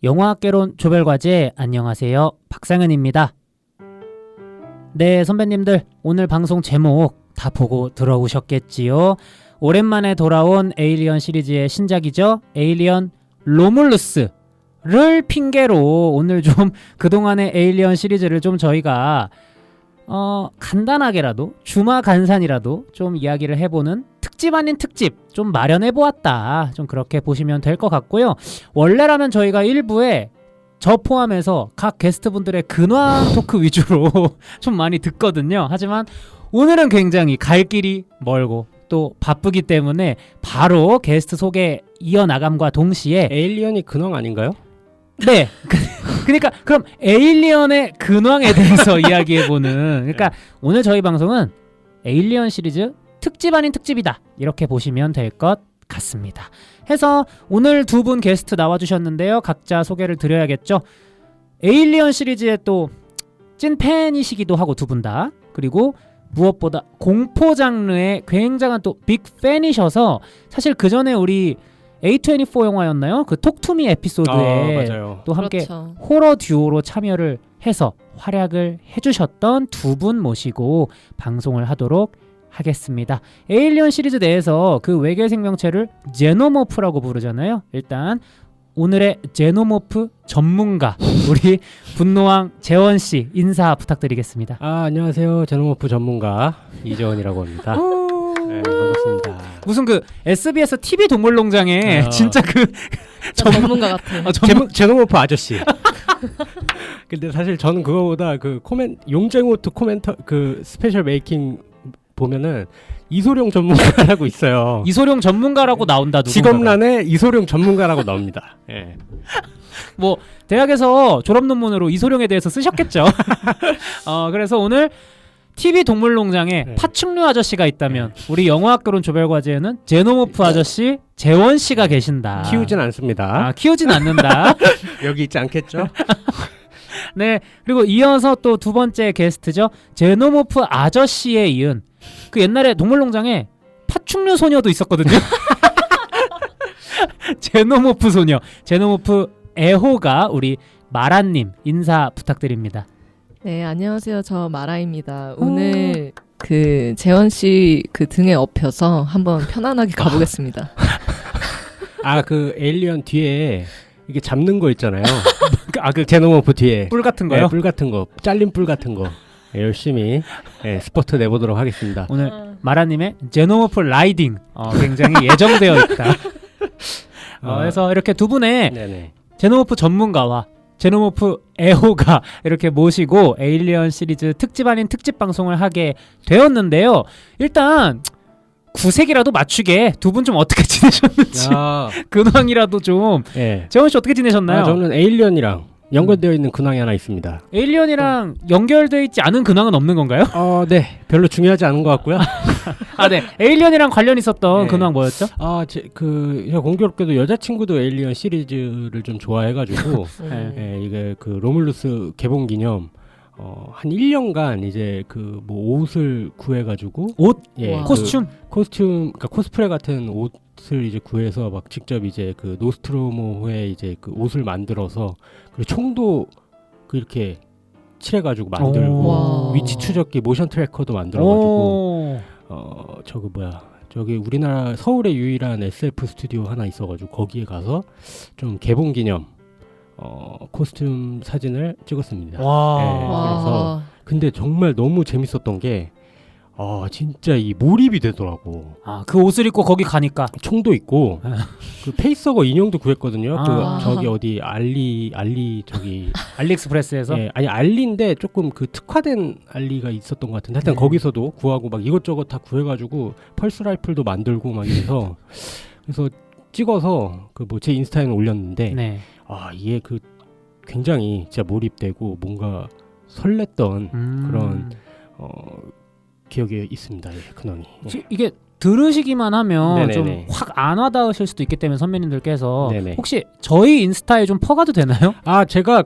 영화학개론 조별과제 안녕하세요. 박상현입니다. 네, 선배님들 오늘 방송 제목 다 보고 들어오셨겠지요? 오랜만에 돌아온 에일리언 시리즈의 신작이죠. 에일리언 로뮬루스를 핑계로 오늘 좀 그동안의 에일리언 시리즈를 좀 저희가 간단하게라도 주마간산이라도 좀 이야기를 해보는 특집 아닌 특집 좀 마련해보았다. 좀 그렇게 보시면 될 것 같고요. 원래라면 저희가 1부에 저 포함해서 각 게스트분들의 근황 토크 위주로 좀 많이 듣거든요. 하지만 오늘은 굉장히 갈 길이 멀고 또 바쁘기 때문에 바로 게스트 소개 이어나감과 동시에 에일리언이 근황 아닌가요? 네. 그러니까 그럼 에일리언의 근황에 대해서 이야기해보는, 그러니까 오늘 저희 방송은 에일리언 시리즈 특집 아닌 특집이다, 이렇게 보시면 될 것 같습니다. 해서 오늘 두 분 게스트 나와주셨는데요. 각자 소개를 드려야겠죠. 에일리언 시리즈의 또 찐팬이시기도 하고 두 분 다, 그리고 무엇보다 공포 장르의 굉장한 또 빅팬이셔서 사실 그 전에 우리 A24 영화였나요? 그 톡투미 에피소드에 또 함께 그렇죠. 호러 듀오로 참여를 해서 활약을 해주셨던 두 분 모시고 방송을 하도록 하겠습니다. 에일리언 시리즈 내에서 그 외계 생명체를 제노모프라고 부르잖아요. 일단 오늘의 제노모프 전문가 우리 분노왕 재원씨 인사 부탁드리겠습니다. 안녕하세요. 제노모프 전문가 이재원이라고 합니다. 네, 반갑습니다. 무슨 그 SBS TV 동물농장에 진짜 그 전문가 같아요. 제노모프 아저씨. 근데 사실 저는 그거보다 그 용쟁호트 코멘터 그 스페셜 메이킹 보면은 이소룡 전문가라고 있어요. 이소룡 전문가라고 나온다. 누군가가. 직업란에 이소룡 전문가라고 나옵니다. 예. 뭐 대학에서 졸업 논문으로 이소룡에 대해서 쓰셨겠죠. 그래서 오늘 TV 동물농장에 네. 파충류 아저씨가 있다면 우리 영화학개론 조별과제에는 제노모프 아저씨 재원 씨가 계신다. 키우진 않습니다. 키우진 않는다. 여기 있지 않겠죠? 네, 그리고 이어서 또 두 번째 게스트죠. 제노모프 아저씨에 이은 그 옛날에 동물농장에 파충류 소녀도 있었거든요. 제노모프 소녀, 제노모프 애호가 우리 마라님 인사 부탁드립니다. 네, 안녕하세요. 저 마라입니다. 오늘 그 재원 씨 그 등에 업혀서 한번 편안하게 가보겠습니다. 그 에일리언 뒤에 이게 잡는 거 있잖아요. 그 제노모프 뒤에 뿔 같은 거요? 네, 뿔 같은 거, 잘린 뿔 같은 거 열심히 스포트 내보도록 하겠습니다. 오늘 마라님의 제노모프 라이딩 굉장히 예정되어 있다. 그래서 이렇게 두 분의 네네. 제노모프 전문가와 제노모프 애호가 이렇게 모시고 에일리언 시리즈 특집 아닌 특집 방송을 하게 되었는데요. 일단 구색이라도 맞추게 두 분 좀 어떻게 지내셨는지 근황이라도 좀. 네. 재원 씨 어떻게 지내셨나요? 저는 에일리언이랑 연결되어 있는 근황이 하나 있습니다. 에일리언이랑 연결되어 있지 않은 근황은 없는 건가요? 네. 별로 중요하지 않은 것 같고요. 네. 에일리언이랑 관련 있었던 네. 근황 뭐였죠? 제가 공교롭게도 여자친구도 에일리언 시리즈를 좀 좋아해가지고 이게 그 로뮬루스 개봉 기념 한 1년간 이제 그 뭐 옷을 구해가지고 옷? 와. 코스튬? 그러니까 코스프레 같은 옷을 이제 구해서 막 직접 이제 그 노스트로모의 이제 그 옷을 만들어서 그리고 총도 그 이렇게 칠해가지고 만들고 위치 추적기 모션 트래커도 만들어가지고 저기 우리나라 서울에 유일한 SF 스튜디오 하나 있어가지고 거기에 가서 좀 개봉 기념 코스튬 사진을 찍었습니다. 그래서 근데 정말 너무 재밌었던 게 진짜 이 몰입이 되더라고. 그 옷을 입고 거기 가니까 총도 있고 그 페이스허거 인형도 구했거든요. 저기 어디 알리익스프레스에서. 아니 알리인데 조금 그 특화된 알리가 있었던 것 같은데 하여튼 거기서도 구하고 막 이것저것 다 구해가지고 펄스 라이플도 만들고 막 이래서 그래서 찍어서 그 뭐 제 인스타에 올렸는데 이게 그 굉장히 진짜 몰입되고 뭔가 설렜던 그런 기억이 있습니다. 근황이. 이게 들으시기만 하면 좀 네네네. 확 안 와닿으실 수도 있기 때문에 선배님들께서 네네. 혹시 저희 인스타에 좀 퍼가도 되나요? 제가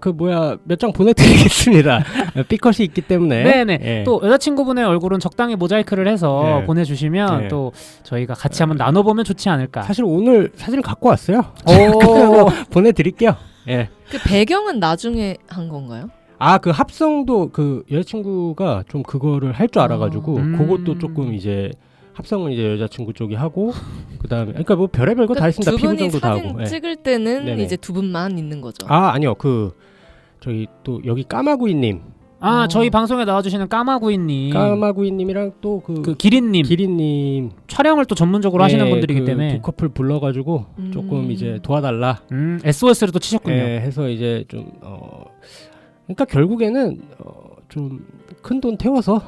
몇 장 보내드리겠습니다. 삐컷이 있기 때문에. 네네. 예. 또 여자친구분의 얼굴은 적당히 모자이크를 해서 네. 보내주시면 네. 또 저희가 같이 한번 나눠보면 좋지 않을까. 사실 오늘 사진을 갖고 왔어요. 오. 보내드릴게요. 예. 그 배경은 나중에 한 건가요? 아, 그 합성도 그 여자친구가 좀 그거를 할 줄 알아가지고 그것도 조금 이제 합성은 이제 여자친구 쪽이 하고 그다음에 그러니까 뭐 별의별 거 다 했습니다. 두 분이 피부정도 다 사진 하고. 예. 찍을 때는 네네. 이제 두 분만 있는 거죠. 아, 아니요. 그 저기 또 여기 까마구이님, 저희 방송에 나와주시는 까마구이님, 까마구이님이랑 또 그 기린님, 기린님 촬영을 또 전문적으로 하시는 분들이기 그 때문에 두 커플 불러가지고 조금 이제 도와달라. SOS를 또 치셨군요. 예, 해서 이제 좀 그러니까 결국에는 좀 큰 돈 태워서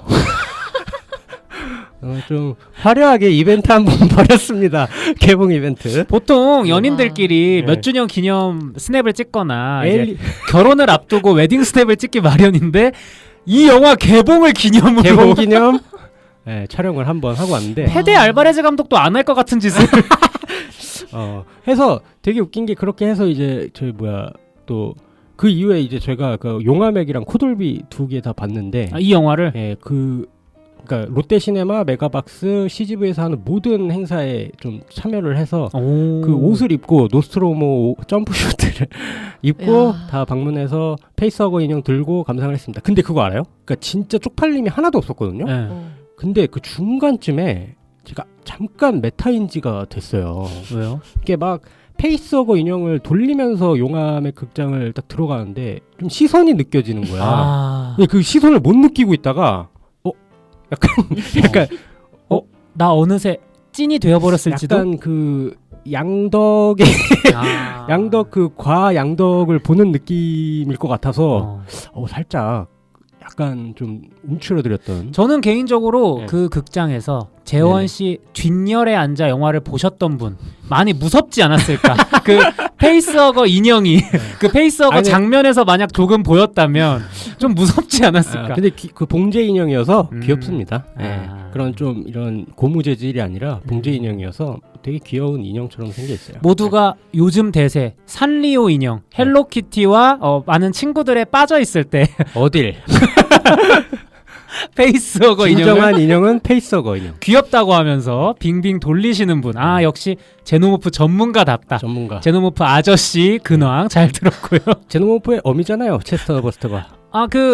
좀 화려하게 이벤트 한번 벌였습니다. 개봉 이벤트. 보통 연인들끼리 네. 몇 주년 기념 스냅을 찍거나 이제 에일리- 결혼을 앞두고 웨딩 스냅을 찍기 마련인데 이 영화 개봉을 기념으로 개봉 기념 네, 촬영을 한번 하고 왔는데 페데 알바레즈 감독도 안 할 것 같은 짓을 해서 되게 웃긴 게 그렇게 해서 이제 저희 또 그 이후에 이제 제가 그 용화맥이랑 코돌비 두 개 다 봤는데 이 영화를 예, 그러니까 롯데시네마, 메가박스, CGV에서 하는 모든 행사에 좀 참여를 해서 그 옷을 입고 노스트로모 점프슈트를 입고 야. 다 방문해서 페이스허거 인형 들고 감상을 했습니다. 근데 그거 알아요? 그러니까 진짜 쪽팔림이 하나도 없었거든요. 네. 근데 그 중간쯤에 제가 잠깐 메타인지가 됐어요. 왜요? 이게 막 페이스허거 인형을 돌리면서 용암의 극장을 딱 들어가는데 좀 시선이 느껴지는 거야. 근데 그 시선을 못 느끼고 있다가 약간 나 어느새 찐이 되어버렸을지도. 약간 그 양덕의 양덕 그 과양덕을 보는 느낌일 것 같아서 살짝 약간 좀 움츠러들었던. 저는 개인적으로 네. 그 극장에서 재원 씨 뒷열에 앉아 영화를 보셨던 분 많이 무섭지 않았을까? 그 페이스허거 인형이 그 페이스허거 아니, 장면에서 만약 조금 보였다면 좀 무섭지 않았을까? 근데 그 봉제 인형이어서 귀엽습니다. 아. 예. 그런 좀 이런 고무 재질이 아니라 봉제 인형이어서 되게 귀여운 인형처럼 생겨 있어요. 모두가 요즘 대세 산리오 인형 헬로키티와 많은 친구들에 빠져 있을 때 어딜 페이스허거 인형을 진정한 인형은 페이스허거 인형. 귀엽다고 하면서 빙빙 돌리시는 분. 역시 제노모프 전문가답다. 전문가. 제노모프 아저씨 근황 잘 들었고요. 제노모프의 어미잖아요. 체스터 버스터가.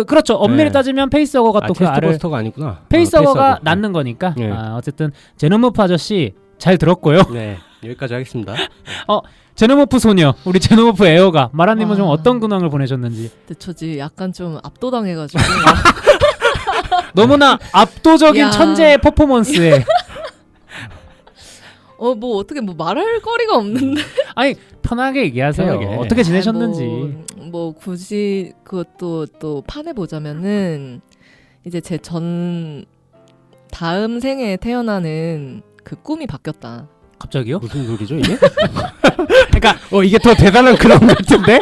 그렇죠. 엄밀히 네. 따지면 페이스허거가 또 그 체스터 알을 버스터가 아니구나. 페이스허거가 페이스허거. 낳는 거니까. 네. 어쨌든 제노모프 아저씨 잘 들었고요. 네, 여기까지 하겠습니다. 제노모프 소녀, 우리 제노모프 에어가 마라님은 좀 와. 어떤 근황을 보내셨는지. 근데 저지 약간 좀 압도당해가지고 너무나 압도적인 야. 천재의 퍼포먼스에. 뭐 어떻게 뭐 말할 거리가 없는데 아니 편하게 얘기하세요. 편하게. 어떻게 지내셨는지. 뭐 굳이 그것도 또 파내 보자면은 이제 제 다음 생에 태어나는 그 꿈이 바뀌었다. 갑자기요? 무슨 소리죠 이게? 그러니까 이게 더 대단한 근황 같은데?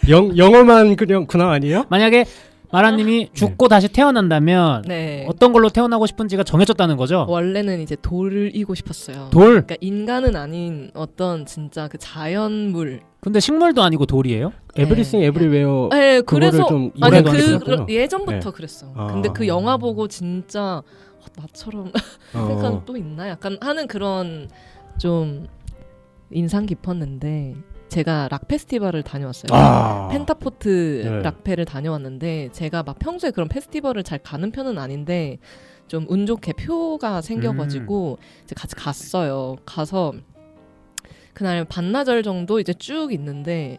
영어만 그냥 근황 아니에요? 만약에 마라님이 죽고 다시 태어난다면 네. 어떤 걸로 태어나고 싶은지가 정해졌다는 거죠. 원래는 이제 돌을 이고 싶었어요. 돌. 그러니까 인간은 아닌 어떤 진짜 그 자연물. 근데 식물도 아니고 돌이에요? 에브리싱 에브리웨어 네, 그거를 그래서 좀 아니 이해가 안 되셨구나. 예전부터 그랬어. 아. 근데 그 영화 보고 진짜 나처럼 생각 또 있나? 약간 하는 그런 좀 인상 깊었는데 제가 락 페스티벌을 다녀왔어요. 펜타포트 네. 락페를 다녀왔는데 제가 막 평소에 그런 페스티벌을 잘 가는 편은 아닌데 좀 운 좋게 표가 생겨가지고 이제 같이 갔어요. 가서 그날 반나절 정도 이제 쭉 있는데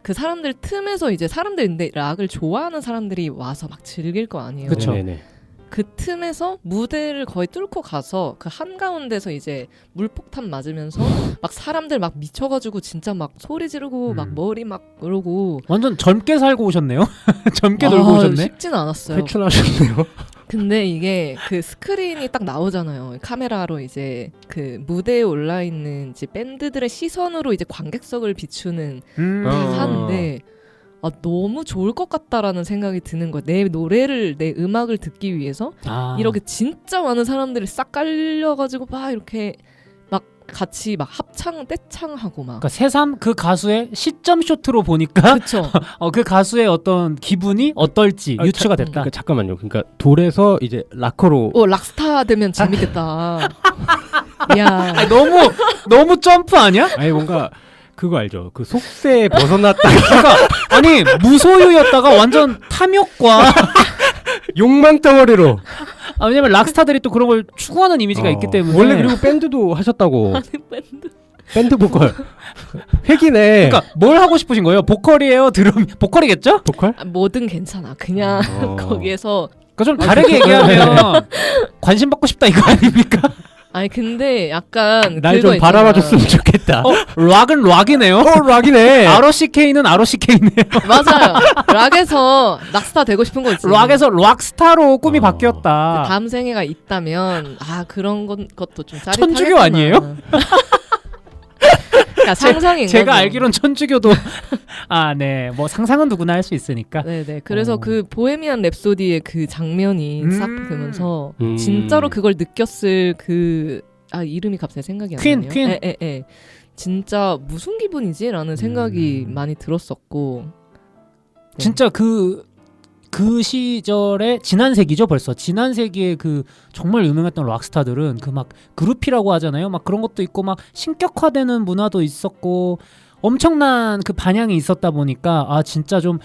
그 사람들 틈에서 이제 사람들 근데 락을 좋아하는 사람들이 와서 막 즐길 거 아니에요. 그쵸. 네네네. 그 틈에서 무대를 거의 뚫고 가서 그 한가운데서 이제 물폭탄 맞으면서 막 사람들 막 미쳐가지고 진짜 막 소리 지르고 막 머리 막 그러고 완전 젊게 살고 오셨네요. 젊게 놀고 오셨네. 쉽진 않았어요. 회춘하셨네요. 근데 이게 그 스크린이 딱 나오잖아요. 카메라로 이제 그 무대에 올라 있는 이제 밴드들의 시선으로 이제 관객석을 비추는 하는데 너무 좋을 것 같다라는 생각이 드는 거야. 내 노래를 내 음악을 듣기 위해서 이렇게 진짜 많은 사람들이 싹 깔려가지고 막 이렇게 막 같이 막 합창 떼창하고 막. 그러니까 새삼 그 가수의 시점 쇼트로 보니까 그렇죠. 그 가수의 어떤 기분이 어떨지 유추가 됐다. 그러니까 잠깐만요. 그러니까 돌에서 이제 락커로 락스타 되면 재밌겠다. 야. 너무 점프 아니야? 아니 뭔가 그거 알죠? 그 속세 벗어났다가 그러니까 아니 무소유였다가 완전 탐욕과 욕망 덩어리로. 왜냐면 락스타들이 또 그런 걸 추구하는 이미지가 있기 때문에 원래 그리고 밴드도 하셨다고. 아니 밴드. 밴드 보컬. 획이네. 그러니까 뭘 하고 싶으신 거예요? 보컬이에요? 드럼 보컬이겠죠? 보컬? 뭐든 괜찮아. 그냥 거기에서 그러니까 좀 다르게 얘기하면 관심 받고 싶다 이거 아닙니까? 아니 근데 약간 날 그거 좀 있잖아. 바라봐줬으면 좋겠다. 락은 락이네요. 락이네. ROCK는 ROCK네요. 맞아요. 락에서 락스타 되고 싶은 거지. 락에서 락스타로 꿈이 바뀌었다. 다음 생애가 있다면 그런 것도 좀 짜릿하겠구나. 천주교 아니에요? 그러니까 상상인 제가 거죠. 알기론 천주교도 네. 뭐 상상은 누구나 할 수 있으니까. 네네. 그래서 그 보헤미안 랩소디의 그 장면이 싹 되면서 음. 진짜로 그걸 느꼈을 이름이 갑자기 생각이 안 퀸, 나네요. 퀸. 예. 진짜 무슨 기분이지라는 생각이 많이 들었었고. 네. 진짜 그 시절에 지난 세기죠 벌써 지난 세기에 그 정말 유명했던 락스타들은 그 막 그룹이라고 하잖아요 막 그런 것도 있고 막 신격화되는 문화도 있었고 엄청난 그 반향이 있었다 보니까 진짜 좀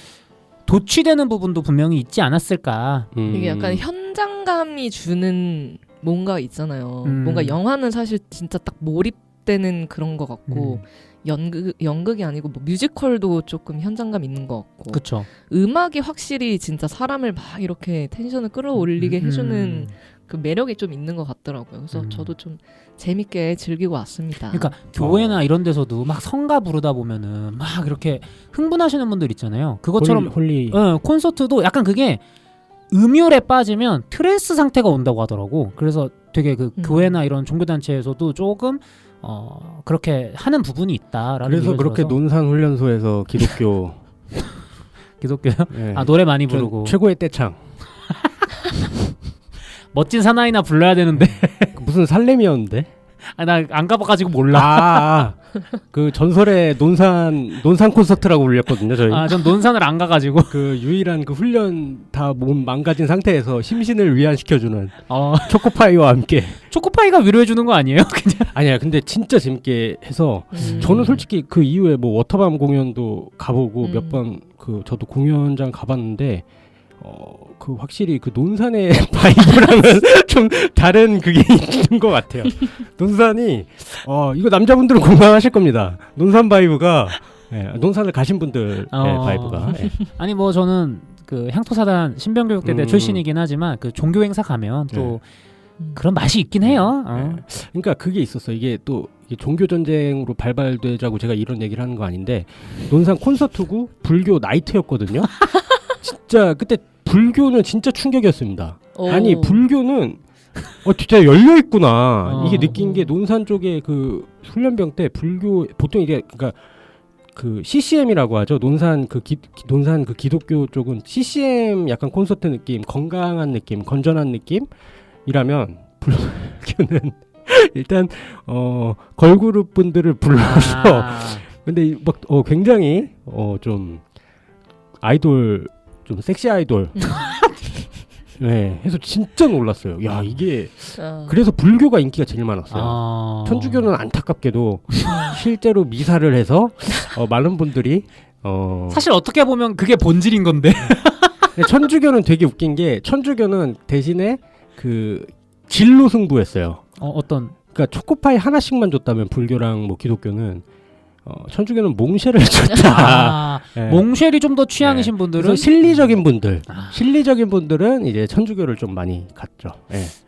도취되는 부분도 분명히 있지 않았을까. 이게 약간 현장감이 주는 뭔가 있잖아요. 뭔가 영화는 사실 진짜 딱 몰입되는 그런 것 같고 연극이 아니고 뭐 뮤지컬도 조금 현장감 있는 것 같고 그쵸. 음악이 확실히 진짜 사람을 막 이렇게 텐션을 끌어올리게 해주는 그 매력이 좀 있는 것 같더라고요. 그래서 저도 좀 재밌게 즐기고 왔습니다. 그러니까 교회나 이런 데서도 막 성가 부르다 보면은 막 이렇게 흥분하시는 분들 있잖아요. 그것처럼 홀리. 콘서트도 약간 그게 음율에 빠지면 트랜스 상태가 온다고 하더라고. 그래서 되게 그 교회나 이런 종교단체에서도 조금 그렇게 하는 부분이 있다라는. 그래서 그렇게 들어서. 논산훈련소에서 기독교요? 네. 노래 많이 부르고 최고의 떼창. 멋진 사나이나 불러야 되는데 무슨 살렘이었는데? 나 안 가봐가지고 몰라. 그 전설의 논산 콘서트라고 불렸거든요 저희. 전 논산을 안 가가지고 그 유일한 그 훈련 다 몸 망가진 상태에서 심신을 위안시켜주는 초코파이와 함께. 초코파이가 위로해주는 거 아니에요? 그냥 아니야 근데 진짜 재밌게 해서 저는 솔직히 그 이후에 뭐 워터밤 공연도 가보고 몇 번 그 저도 공연장 가봤는데 그 확실히 그 논산의 바이브랑은 좀 다른 그게 있는 것 같아요. 논산이 이거 남자분들은 공감하실 겁니다. 논산 바이브가 논산을 가신 분들 바이브가. 아니 뭐 저는 그 향토사단 신병교육대대 출신이긴 하지만 그 종교 행사 가면 또 그런 맛이 있긴 해요. 그러니까 그게 있었어. 이게 또 종교 전쟁으로 발발되자고 제가 이런 얘기를 하는 거 아닌데 논산 콘서트고 불교 나이트였거든요. 진짜 그때 불교는 진짜 충격이었습니다. 아니 불교는 진짜 열려 있구나. 이게 느낀 게 논산 쪽에 그 훈련병 때 불교 보통 이게 그러니까 그 CCM이라고 하죠. 논산 그 기독교 쪽은 CCM 약간 콘서트 느낌, 건강한 느낌, 건전한 느낌이라면 불교는 일단 걸그룹 분들을 불러서 근데 막 굉장히 좀 아이돌 좀 섹시 아이돌 네 해서 진짜 놀랐어요. 야 이게 그래서 불교가 인기가 제일 많았어요. 천주교는 안타깝게도 실제로 미사를 해서 많은 분들이 사실 어떻게 보면 그게 본질인 건데 천주교는 되게 웃긴 게 천주교는 대신에 그 진로 승부했어요. 어떤 그러니까 초코파이 하나씩만 줬다면 불교랑 뭐 기독교는 천주교는 몽쉘을 줬다. 몽쉘이 좀 더 취향이신 분들은 실리적인 분들은 이제 천주교를 좀 많이 갔죠.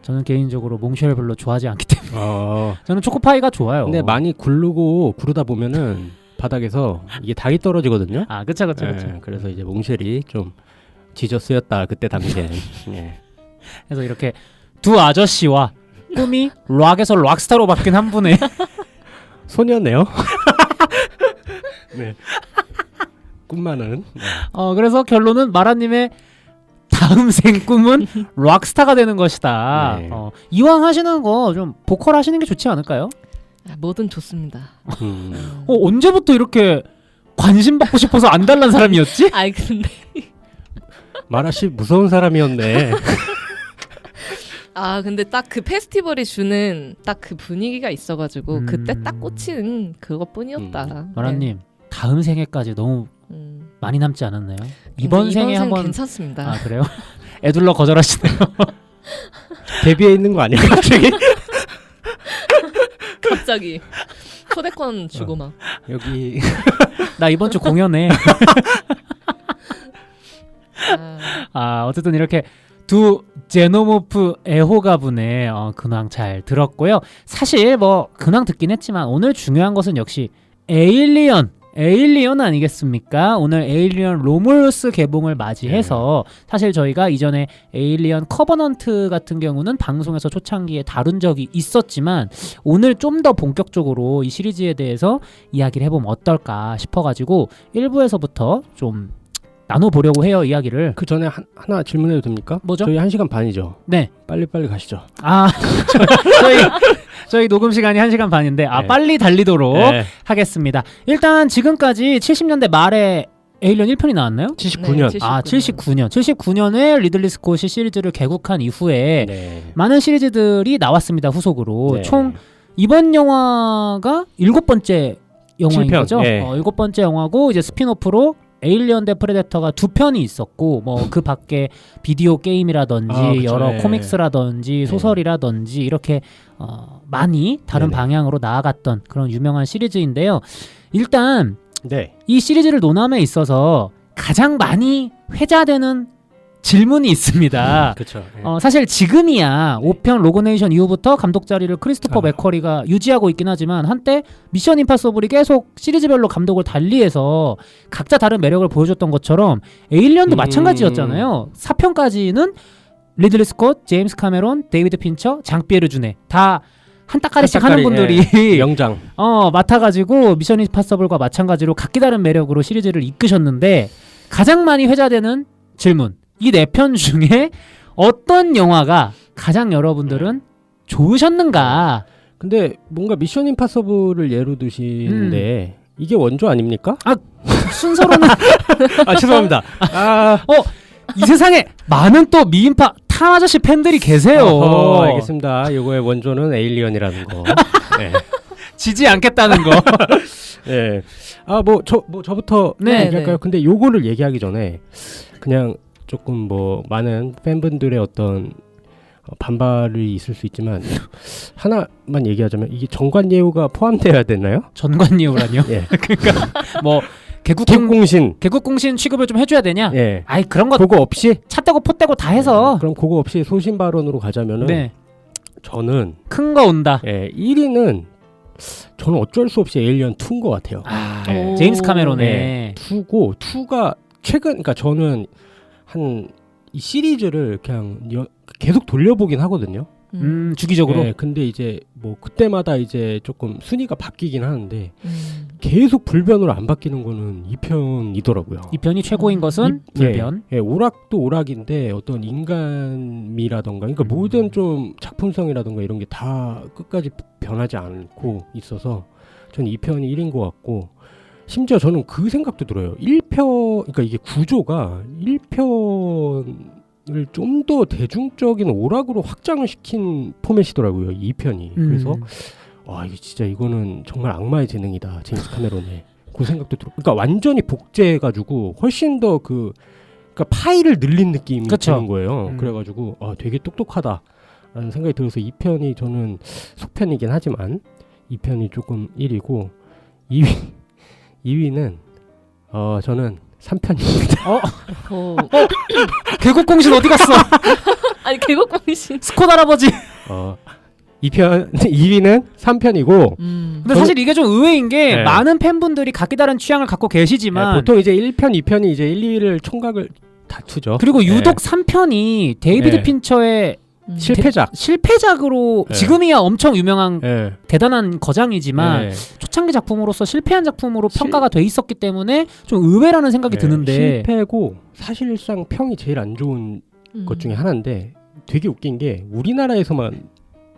저는 개인적으로 몽쉘을 별로 좋아하지 않기 때문에 저는 초코파이가 좋아요. 근데 많이 구르다 보면은 바닥에서 이게 당이 떨어지거든요. 그쵸. 그래서 이제 몽쉘이 좀 지저스였다 그때 당시에. 그래서 이렇게 두 아저씨와 꿈이 락에서 락스타로 바뀐 한 분의 소녀네요. 네. 꿈만은. 그래서 결론은 마라님의 다음 생 꿈은 락스타가 되는 것이다. 네. 이왕 하시는 거 좀 보컬 하시는 게 좋지 않을까요? 뭐든 좋습니다. 언제부터 이렇게 관심 받고 싶어서 안 달란 사람이었지? 근데 마라씨 무서운 사람이었네. 아 근데 딱 그 페스티벌이 주는 딱 그 분위기가 있어가지고 그때 딱 꽂힌 그것뿐이었다. 마라님 다음 생에까지 너무 많이 남지 않았나요? 이번 생에 한번 괜찮습니다. 아 그래요? 애둘러 거절하시네요. 데뷔해 있는 거 아니야 갑자기? 갑자기 초대권 주고 막 여기 나 이번 주 공연해. 아, 어쨌든 이렇게 두 제노모프 애호가분의 근황 잘 들었고요. 사실 뭐 근황 듣긴 했지만 오늘 중요한 것은 역시 에일리언 아니겠습니까? 오늘 에일리언 로몰루스 개봉을 맞이해서 사실 저희가 이전에 에일리언 커버넌트 같은 경우는 방송에서 초창기에 다룬 적이 있었지만 오늘 좀 더 본격적으로 이 시리즈에 대해서 이야기를 해보면 어떨까 싶어가지고 1부에서부터 좀 나눠보려고 해요, 이야기를. 그 전에 하나 질문해도 됩니까? 뭐죠? 저희 1시간 반이죠. 네. 빨리빨리 가시죠. 저희 녹음 시간이 1시간 반인데 네. 빨리 달리도록 네. 하겠습니다. 일단 지금까지 70년대 말에 에일리언 1편이 나왔나요? 79년. 네, 79년에 리들리 스콧이 시리즈를 개국한 이후에 네. 많은 시리즈들이 나왔습니다. 후속으로. 네. 총 이번 영화가 7번째 영화인 7편, 거죠. 네. 7번째 영화고 이제 스핀오프로 에일리언 대 프레데터가 2편이 있었고 뭐 그 밖에 비디오 게임이라든지 그쵸. 여러 네. 코믹스라든지 소설이라든지 이렇게 많이 다른 네네. 방향으로 나아갔던 그런 유명한 시리즈인데요. 일단 네. 이 시리즈를 논함에 있어서 가장 많이 회자되는 질문이 있습니다. 그렇죠. 사실 지금이야 5편 로그네이션 이후부터 감독 자리를 크리스토퍼 맥커리가 유지하고 있긴 하지만 한때 미션 임파서블이 계속 시리즈별로 감독을 달리해서 각자 다른 매력을 보여줬던 것처럼 에일리언도 마찬가지였잖아요. 4편까지는 리들리 스콧, 제임스 카메론, 데이비드 핀처, 장피에르 주네 다 한 따까리씩 하는 분들이 명장. 맡아가지고 미션 임파서블과 마찬가지로 각기 다른 매력으로 시리즈를 이끄셨는데 가장 많이 회자되는 질문, 이 4편 중에 어떤 영화가 가장 여러분들은 좋으셨는가? 근데 뭔가 미션 임파서블을 예로 드시는데 이게 원조 아닙니까? 순서로는 죄송합니다. 이 세상에 많은 또 미인파 탐 아저씨 팬들이 계세요. 알겠습니다. 이거의 원조는 에일리언이라는 거. 네. 지지 않겠다는 거. 네. 저부터 네, 얘기할까요? 네. 근데 요거를 얘기하기 전에 그냥 조금 뭐 많은 팬분들의 어떤 반발이 있을 수 있지만 하나만 얘기하자면 이게 정관예우가 포함되어야 되나요? 전관예우라뇨? 예. 그러니까 뭐 개국공신. 개국공신 취급을 좀 해줘야 되냐? 예. 아이 그런 거 그거 없이 차 떼고 포 떼고 다 해서 그럼 그거 없이 소신 발언으로 가자면은 네. 저는 큰 거 온다. 1위는 저는 어쩔 수 없이 에일리언 2인 것 같아요. 오. 제임스 카메론의 2고 2가 최근 그러니까 저는 한 이 시리즈를 그냥 계속 돌려보긴 하거든요. 주기적으로. 네, 근데 이제 뭐 그때마다 이제 조금 순위가 바뀌긴 하는데 계속 불변으로 안 바뀌는 거는 2편이더라고요. 이 편이 최고인 것은 불변. 예, 오락도 오락인데 어떤 인간미라던가 그러니까 모든 좀 작품성이라던가 이런 게 다 끝까지 변하지 않고 있어서 저는 2편이 1인 것 같고 심지어 저는 그 생각도 들어요. 1편 그러니까 이게 구조가 1편을 좀 더 대중적인 오락으로 확장을 시킨 포맷이더라고요. 2편이. 그래서 이게 진짜 이거는 정말 악마의 재능이다. 제임스 카메론의. 그 생각도 들어. 그러니까 완전히 복제해가지고 훨씬 더 그러니까 파일을 늘린 느낌이 그쵸. 드는 거예요. 그래가지고 되게 똑똑하다라는 생각이 들어서 2편이 저는 속편이긴 하지만 2편이 조금 1위고 2위는 저는 3편입니다. 개국공신 어디 갔어? 아니 개국공신. 스콧 할아버지. 2위는 3편이고 근데 사실 이게 좀 의외인 게 네. 많은 팬분들이 각기 다른 취향을 갖고 계시지만 보통 이제 1편, 2편이 이제 1, 2위를 총각을 다투죠. 그리고 유독 3편이 데이비드 네. 핀처의 실패작으로 네. 지금이야 엄청 유명한 네. 대단한 거장이지만 네. 초창기 작품으로서 실패한 작품으로 평가가 돼 있었기 때문에 좀 의외라는 생각이 드는데 실패고 사실상 평이 제일 안 좋은 것 중에 하나인데 되게 웃긴 게 우리나라에서만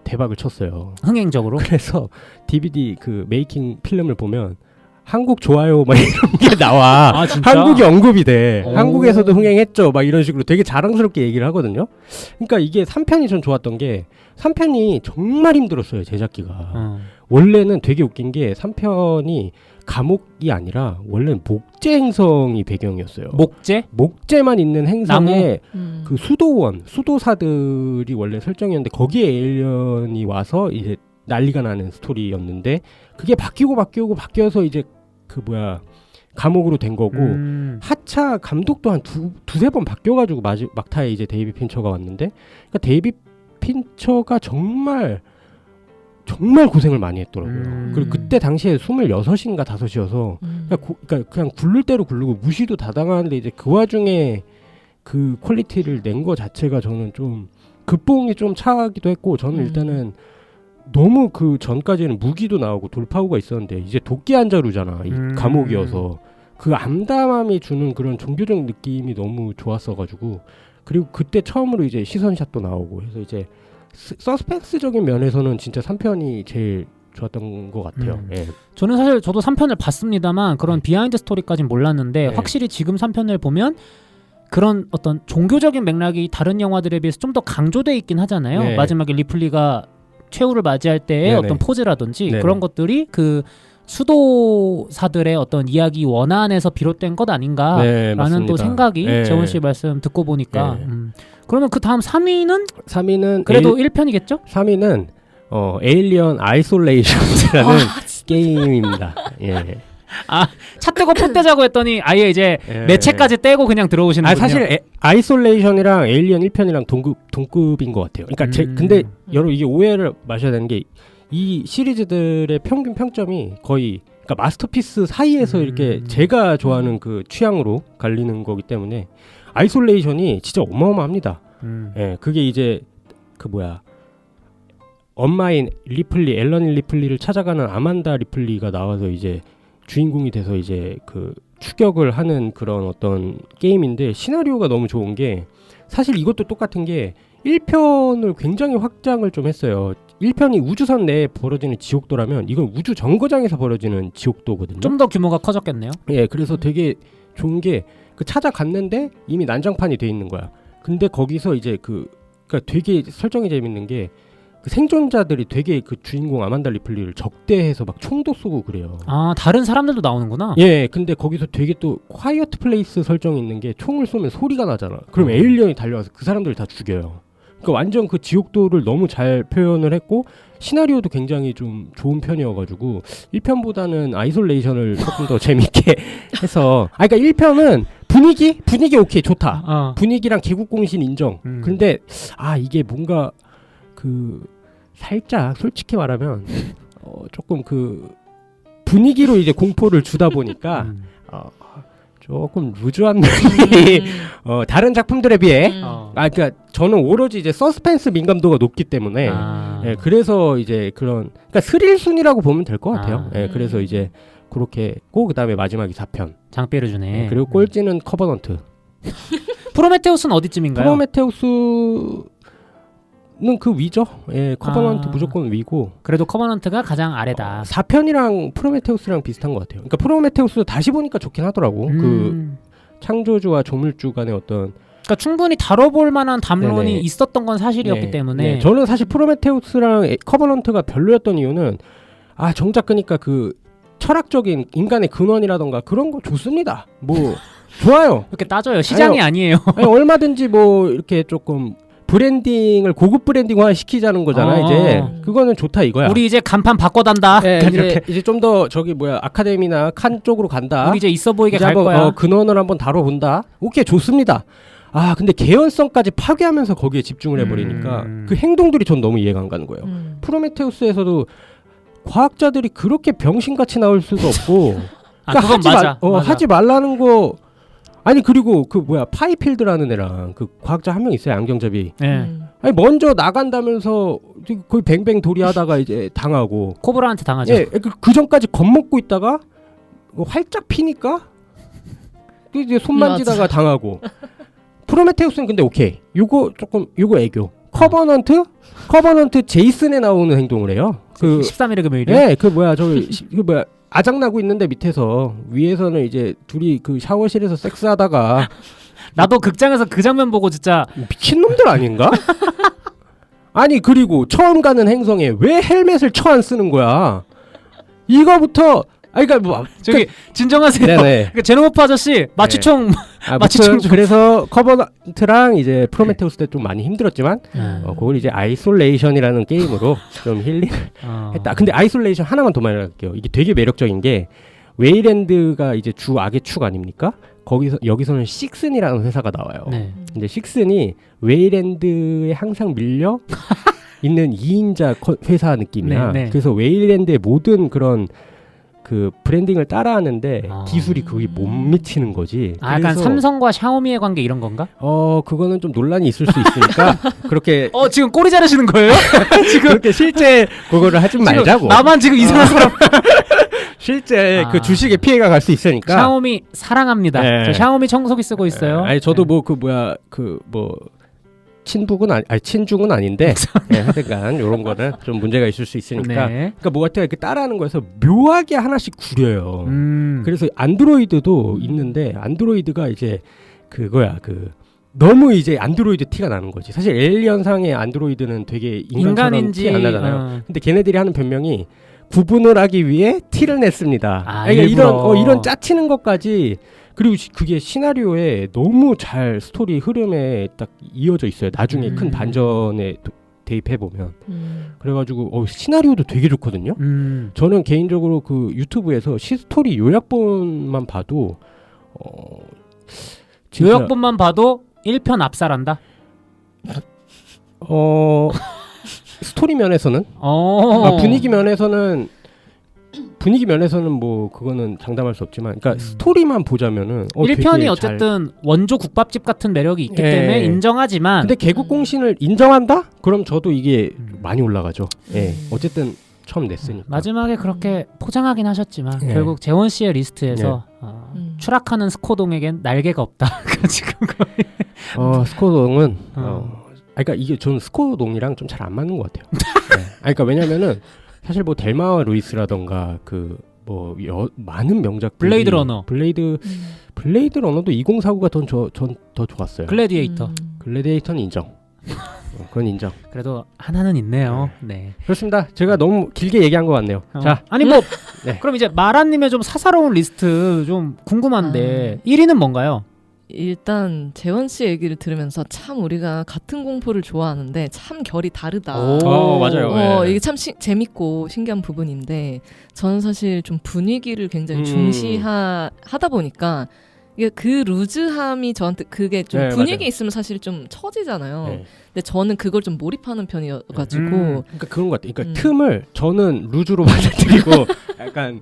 대박을 쳤어요. 흥행적으로. 그래서 DVD 그 메이킹 필름을 보면 한국 좋아요 막 이런 게 나와. 아 진짜? 한국이 언급이 돼. 오. 한국에서도 흥행했죠. 막 이런 식으로 되게 자랑스럽게 얘기를 하거든요. 그러니까 이게 3편이 전 좋았던 게 3편이 정말 힘들었어요. 제작기가. 원래는 되게 웃긴 게 3편이 감옥이 아니라 원래는 목재 행성이 배경이었어요. 목재만 있는 행성에 그 수도사들이 원래 설정이었는데 거기에 에일리언이 와서 이제 난리가 나는 스토리였는데 그게 바뀌어서 이제 그 감옥으로 된 거고 하차 감독도 한 두세 번 바뀌어가지고 막타에 이제 데이비 핀처가 왔는데 그러니까 데이비 핀처가 정말 고생을 많이 했더라고요. 그리고 그때 당시에 26인가 5이어서 그냥 굴를 대로 굴르고 무시도 다 당하는데 이제 그 와중에 그 퀄리티를 낸 거 자체가 저는 좀 급봉이 좀 차기도 했고 저는 일단은 너무 그 전까지는 무기도 나오고 돌파구가 있었는데 이제 도끼 한자루잖아. 이 감옥이어서 그 암담함이 주는 그런 종교적 느낌이 너무 좋았어가지고 그리고 그때 처음으로 이제 시선샷도 나오고 해서 이제 서스펜스적인 면에서는 진짜 3편이 제일 좋았던 것 같아요. 예. 저는 사실 저도 3편을 봤습니다만 그런 비하인드 스토리까지는 몰랐는데 네. 확실히 지금 3편을 보면 그런 어떤 종교적인 맥락이 다른 영화들에 비해서 좀 더 강조돼 있긴 하잖아요. 네. 마지막에 리플리가 최후를 맞이할 때의 네네. 어떤 포즈라든지 네네. 그런 것들이 그 수도사들의 어떤 이야기 원안에서 비롯된 것 아닌가라는 네, 또 맞습니다. 생각이 네. 재원 씨 말씀 듣고 보니까 네. 그러면 그 다음 3위는 그래도 1편이겠죠? 3위는 에일리언 아이솔레이션이라는 게임입니다. 예. 차 떼고 포 떼자고 했더니 아예 이제 매체까지 떼고 그냥 들어오시는군요. 사실 아이솔레이션이랑 에일리언 1편이랑 동급인 것 같아요. 그러니까 근데 여러분 이게 오해를 마셔야 되는 게 이 시리즈들의 평균 평점이 거의 그러니까 마스터피스 사이에서 이렇게 제가 좋아하는 그 취향으로 갈리는 거기 때문에 아이솔레이션이 진짜 어마어마합니다. 예, 그게 이제 엄마인 리플리, 앨런 리플리를 찾아가는 아만다 리플리가 나와서 이제 주인공이 돼서 이제 그 추격을 하는 그런 어떤 게임인데 시나리오가 너무 좋은 게 사실 이것도 똑같은 게 1편을 굉장히 확장을 좀 했어요. 1편이 우주선 내에 벌어지는 지옥도라면 이건 우주 정거장에서 벌어지는 지옥도거든요. 좀 더 규모가 커졌겠네요. 예, 그래서 되게 좋은 게 그 찾아갔는데 이미 난장판이 돼 있는 거야. 근데 거기서 이제 그러니까 되게 설정이 재밌는 게 그 생존자들이 되게 그 주인공 아만다 리플리를 적대해서 막 총도 쏘고 그래요. 아, 다른 사람들도 나오는구나. 예, 근데 거기서 되게 또 콰이어트 플레이스 설정이 있는 게 총을 쏘면 소리가 나잖아. 그럼 에일리언이 달려와서 그 사람들을 다 죽여요. 그러니까 완전 그 지옥도를 너무 잘 표현을 했고 시나리오도 굉장히 좀 좋은 편이어가지고 1편보다는 아이솔레이션을 조금 더 재밌게 해서 그러니까 1편은 분위기 오케이 좋다. 분위기랑 개국공신 인정. 근데 이게 뭔가 살짝 솔직히 말하면 조금 분위기로 이제 공포를 주다 보니까 조금 루즈한 면이 다른 작품들에 비해 그러니까 저는 오로지 이제 서스펜스 민감도가 높기 때문에 예, 그래서 이제 그러니까 스릴 순이라고 보면 될 것 같아요. 예, 그래서 이제 그렇게 꼭 그다음에 마지막이 4편 장비를 주네. 예, 그리고 꼴찌는 커버넌트. 프로메테우스는 어디쯤인가요? 프로메테우스는 그 위죠. 예, 커버넌트 무조건 위고. 그래도 커버넌트가 가장 아래다. 4편이랑 프로메테우스랑 비슷한 것 같아요. 그러니까 프로메테우스 다시 보니까 좋긴 하더라고. 그 창조주와 조물주 간의 어떤 그러니까 충분히 다뤄볼 만한 담론이 네네. 있었던 건 사실이었기 때문에 저는 사실 프로메테우스랑 커버넌트가 별로였던 이유는 정작 그러니까 그 철학적인 인간의 근원이라던가 그런 거 좋습니다. 뭐 좋아요. 이렇게 따져요. 시장이 아니에요. 아니, 얼마든지 뭐 이렇게 조금 브랜딩을 고급 브랜딩화 시키자는 거잖아. 이제 그거는 좋다 이거야. 우리 이제 간판 바꿔단다. 이제 좀 더 아카데미나 칸 쪽으로 간다. 우리 이제 있어 보이게 이제 갈 한번, 거야. 근원을 한번 다뤄본다. 오케이 좋습니다. 근데 개연성까지 파괴하면서 거기에 집중을 해버리니까 그 행동들이 전 너무 이해가 안 가는 거예요. 프로메테우스에서도 과학자들이 그렇게 병신같이 나올 수도 없고 그건 맞아. 하지 말라는 거. 아니 그리고 파이필드라는 애랑 그 과학자 한 명 있어요. 안경잡이. 아니 먼저 나간다면서 거의 뱅뱅 도리하다가 이제 당하고 코브라한테 당하죠. 예, 그 전까지 겁먹고 있다가 활짝 피니까 이제 손 만지다가 당하고. 프로메테우스는 근데 오케이. 요거 애교. 커버넌트 제이슨에 나오는 행동을 해요. 13일의 금요일이요? 예, 아작나고 있는데 밑에서 위에서는 이제 둘이 그 샤워실에서 섹스하다가 나도 극장에서 그 장면 보고 진짜 미친놈들 아닌가? 아니 그리고 처음 가는 행성에 왜 헬멧을 안 쓰는 거야? 이거부터 그러니까 뭐 저기 진정하세요. 네네. 그러니까 제노모프 아저씨 마취총 아무튼 그래서 커버넌트랑 이제 프로메테우스 때 좀 많이 힘들었지만 그걸 이제 아이솔레이션이라는 게임으로 좀 힐링 했다. 근데 아이솔레이션 하나만 더 말할게요. 이게 되게 매력적인 게 웨이랜드가 이제 주 악의 축 아닙니까? 여기서는 식슨이라는 회사가 나와요. 네. 근데 식슨이 웨이랜드에 항상 밀려 있는 2인자 회사 느낌이야. 네, 네. 그래서 웨이랜드의 모든 그런 그 브랜딩을 따라하는데 아. 기술이 거기 못 미치는 거지. 약간 그래서 삼성과 샤오미의 관계 이런 건가? 그거는 좀 논란이 있을 수 있으니까 그렇게 지금 꼬리 자르시는 거예요? 지금 그렇게 실제 그거를 하지 말자고. 나만 지금 이상한 사람. 실제 그 주식에 피해가 갈 수 있으니까. 샤오미 사랑합니다. 네. 저 샤오미 청소기 쓰고 있어요. 아니 저도 네. 친북은 친중은 아닌데 하여튼간 이런 거는 좀 문제가 있을 수 있으니까. 네. 그러니까 뭐 하여튼 이렇게 따라하는 거에서 묘하게 하나씩 구려요. 그래서 안드로이드도 있는데 안드로이드가 이제 그거야 너무 이제 안드로이드 티가 나는 거지. 사실 에일리언상의 안드로이드는 되게 인간처럼 티 안 나잖아요. 근데 걔네들이 하는 변명이 구분을 하기 위해 티를 냈습니다. 그러니까 이런 짜치는 것까지. 그리고 그게 시나리오에 너무 잘 스토리 흐름에 딱 이어져 있어요. 나중에 큰 반전에 대입해 보면. 그래가지고 시나리오도 되게 좋거든요. 저는 개인적으로 그 유튜브에서 시스토리 요약본만 봐도 요약본만 봐도 1편 압살한다. 스토리 면에서는 분위기 면에서는 뭐 그거는 장담할 수 없지만, 그러니까 스토리만 보자면은 1편이 어쨌든 원조 국밥집 같은 매력이 있기 때문에 인정하지만, 근데 개국공신을 인정한다? 그럼 저도 이게 많이 올라가죠. 어쨌든 처음 냈으니까. 마지막에 그렇게 포장하긴 하셨지만 결국 재원 씨의 리스트에서 추락하는 스코동에겐 날개가 없다. 지금 스코동은 그러니까 이게 저는 스코동이랑 좀 잘 안 맞는 것 같아요. 그러니까 왜냐면은 사실 뭐 델마와 루이스라던가 많은 명작들이 블레이드 러너 블레이드 러너도 2049가 전 더 좋았어요. 글래디에이터는 인정. 그건 인정. 그래도 하나는 있네요. 네. 그렇습니다. 제가 너무 길게 얘기한 것 같네요. 자, 아니 그럼 이제 마라님의 좀 사사로운 리스트 좀 궁금한데 1위는 뭔가요? 일단 재원 씨 얘기를 들으면서 참 우리가 같은 공포를 좋아하는데 참 결이 다르다. 맞아요. 이게 참 재밌고 신기한 부분인데 저는 사실 좀 분위기를 굉장히 중시하다 보니까 이게 그 루즈함이 저한테 그게 좀 분위기 맞아요. 있으면 사실 좀 처지잖아요. 근데 저는 그걸 좀 몰입하는 편이어가지고 그러니까 그런 것 같아요. 그러니까 틈을 저는 루즈로 받아들이고 약간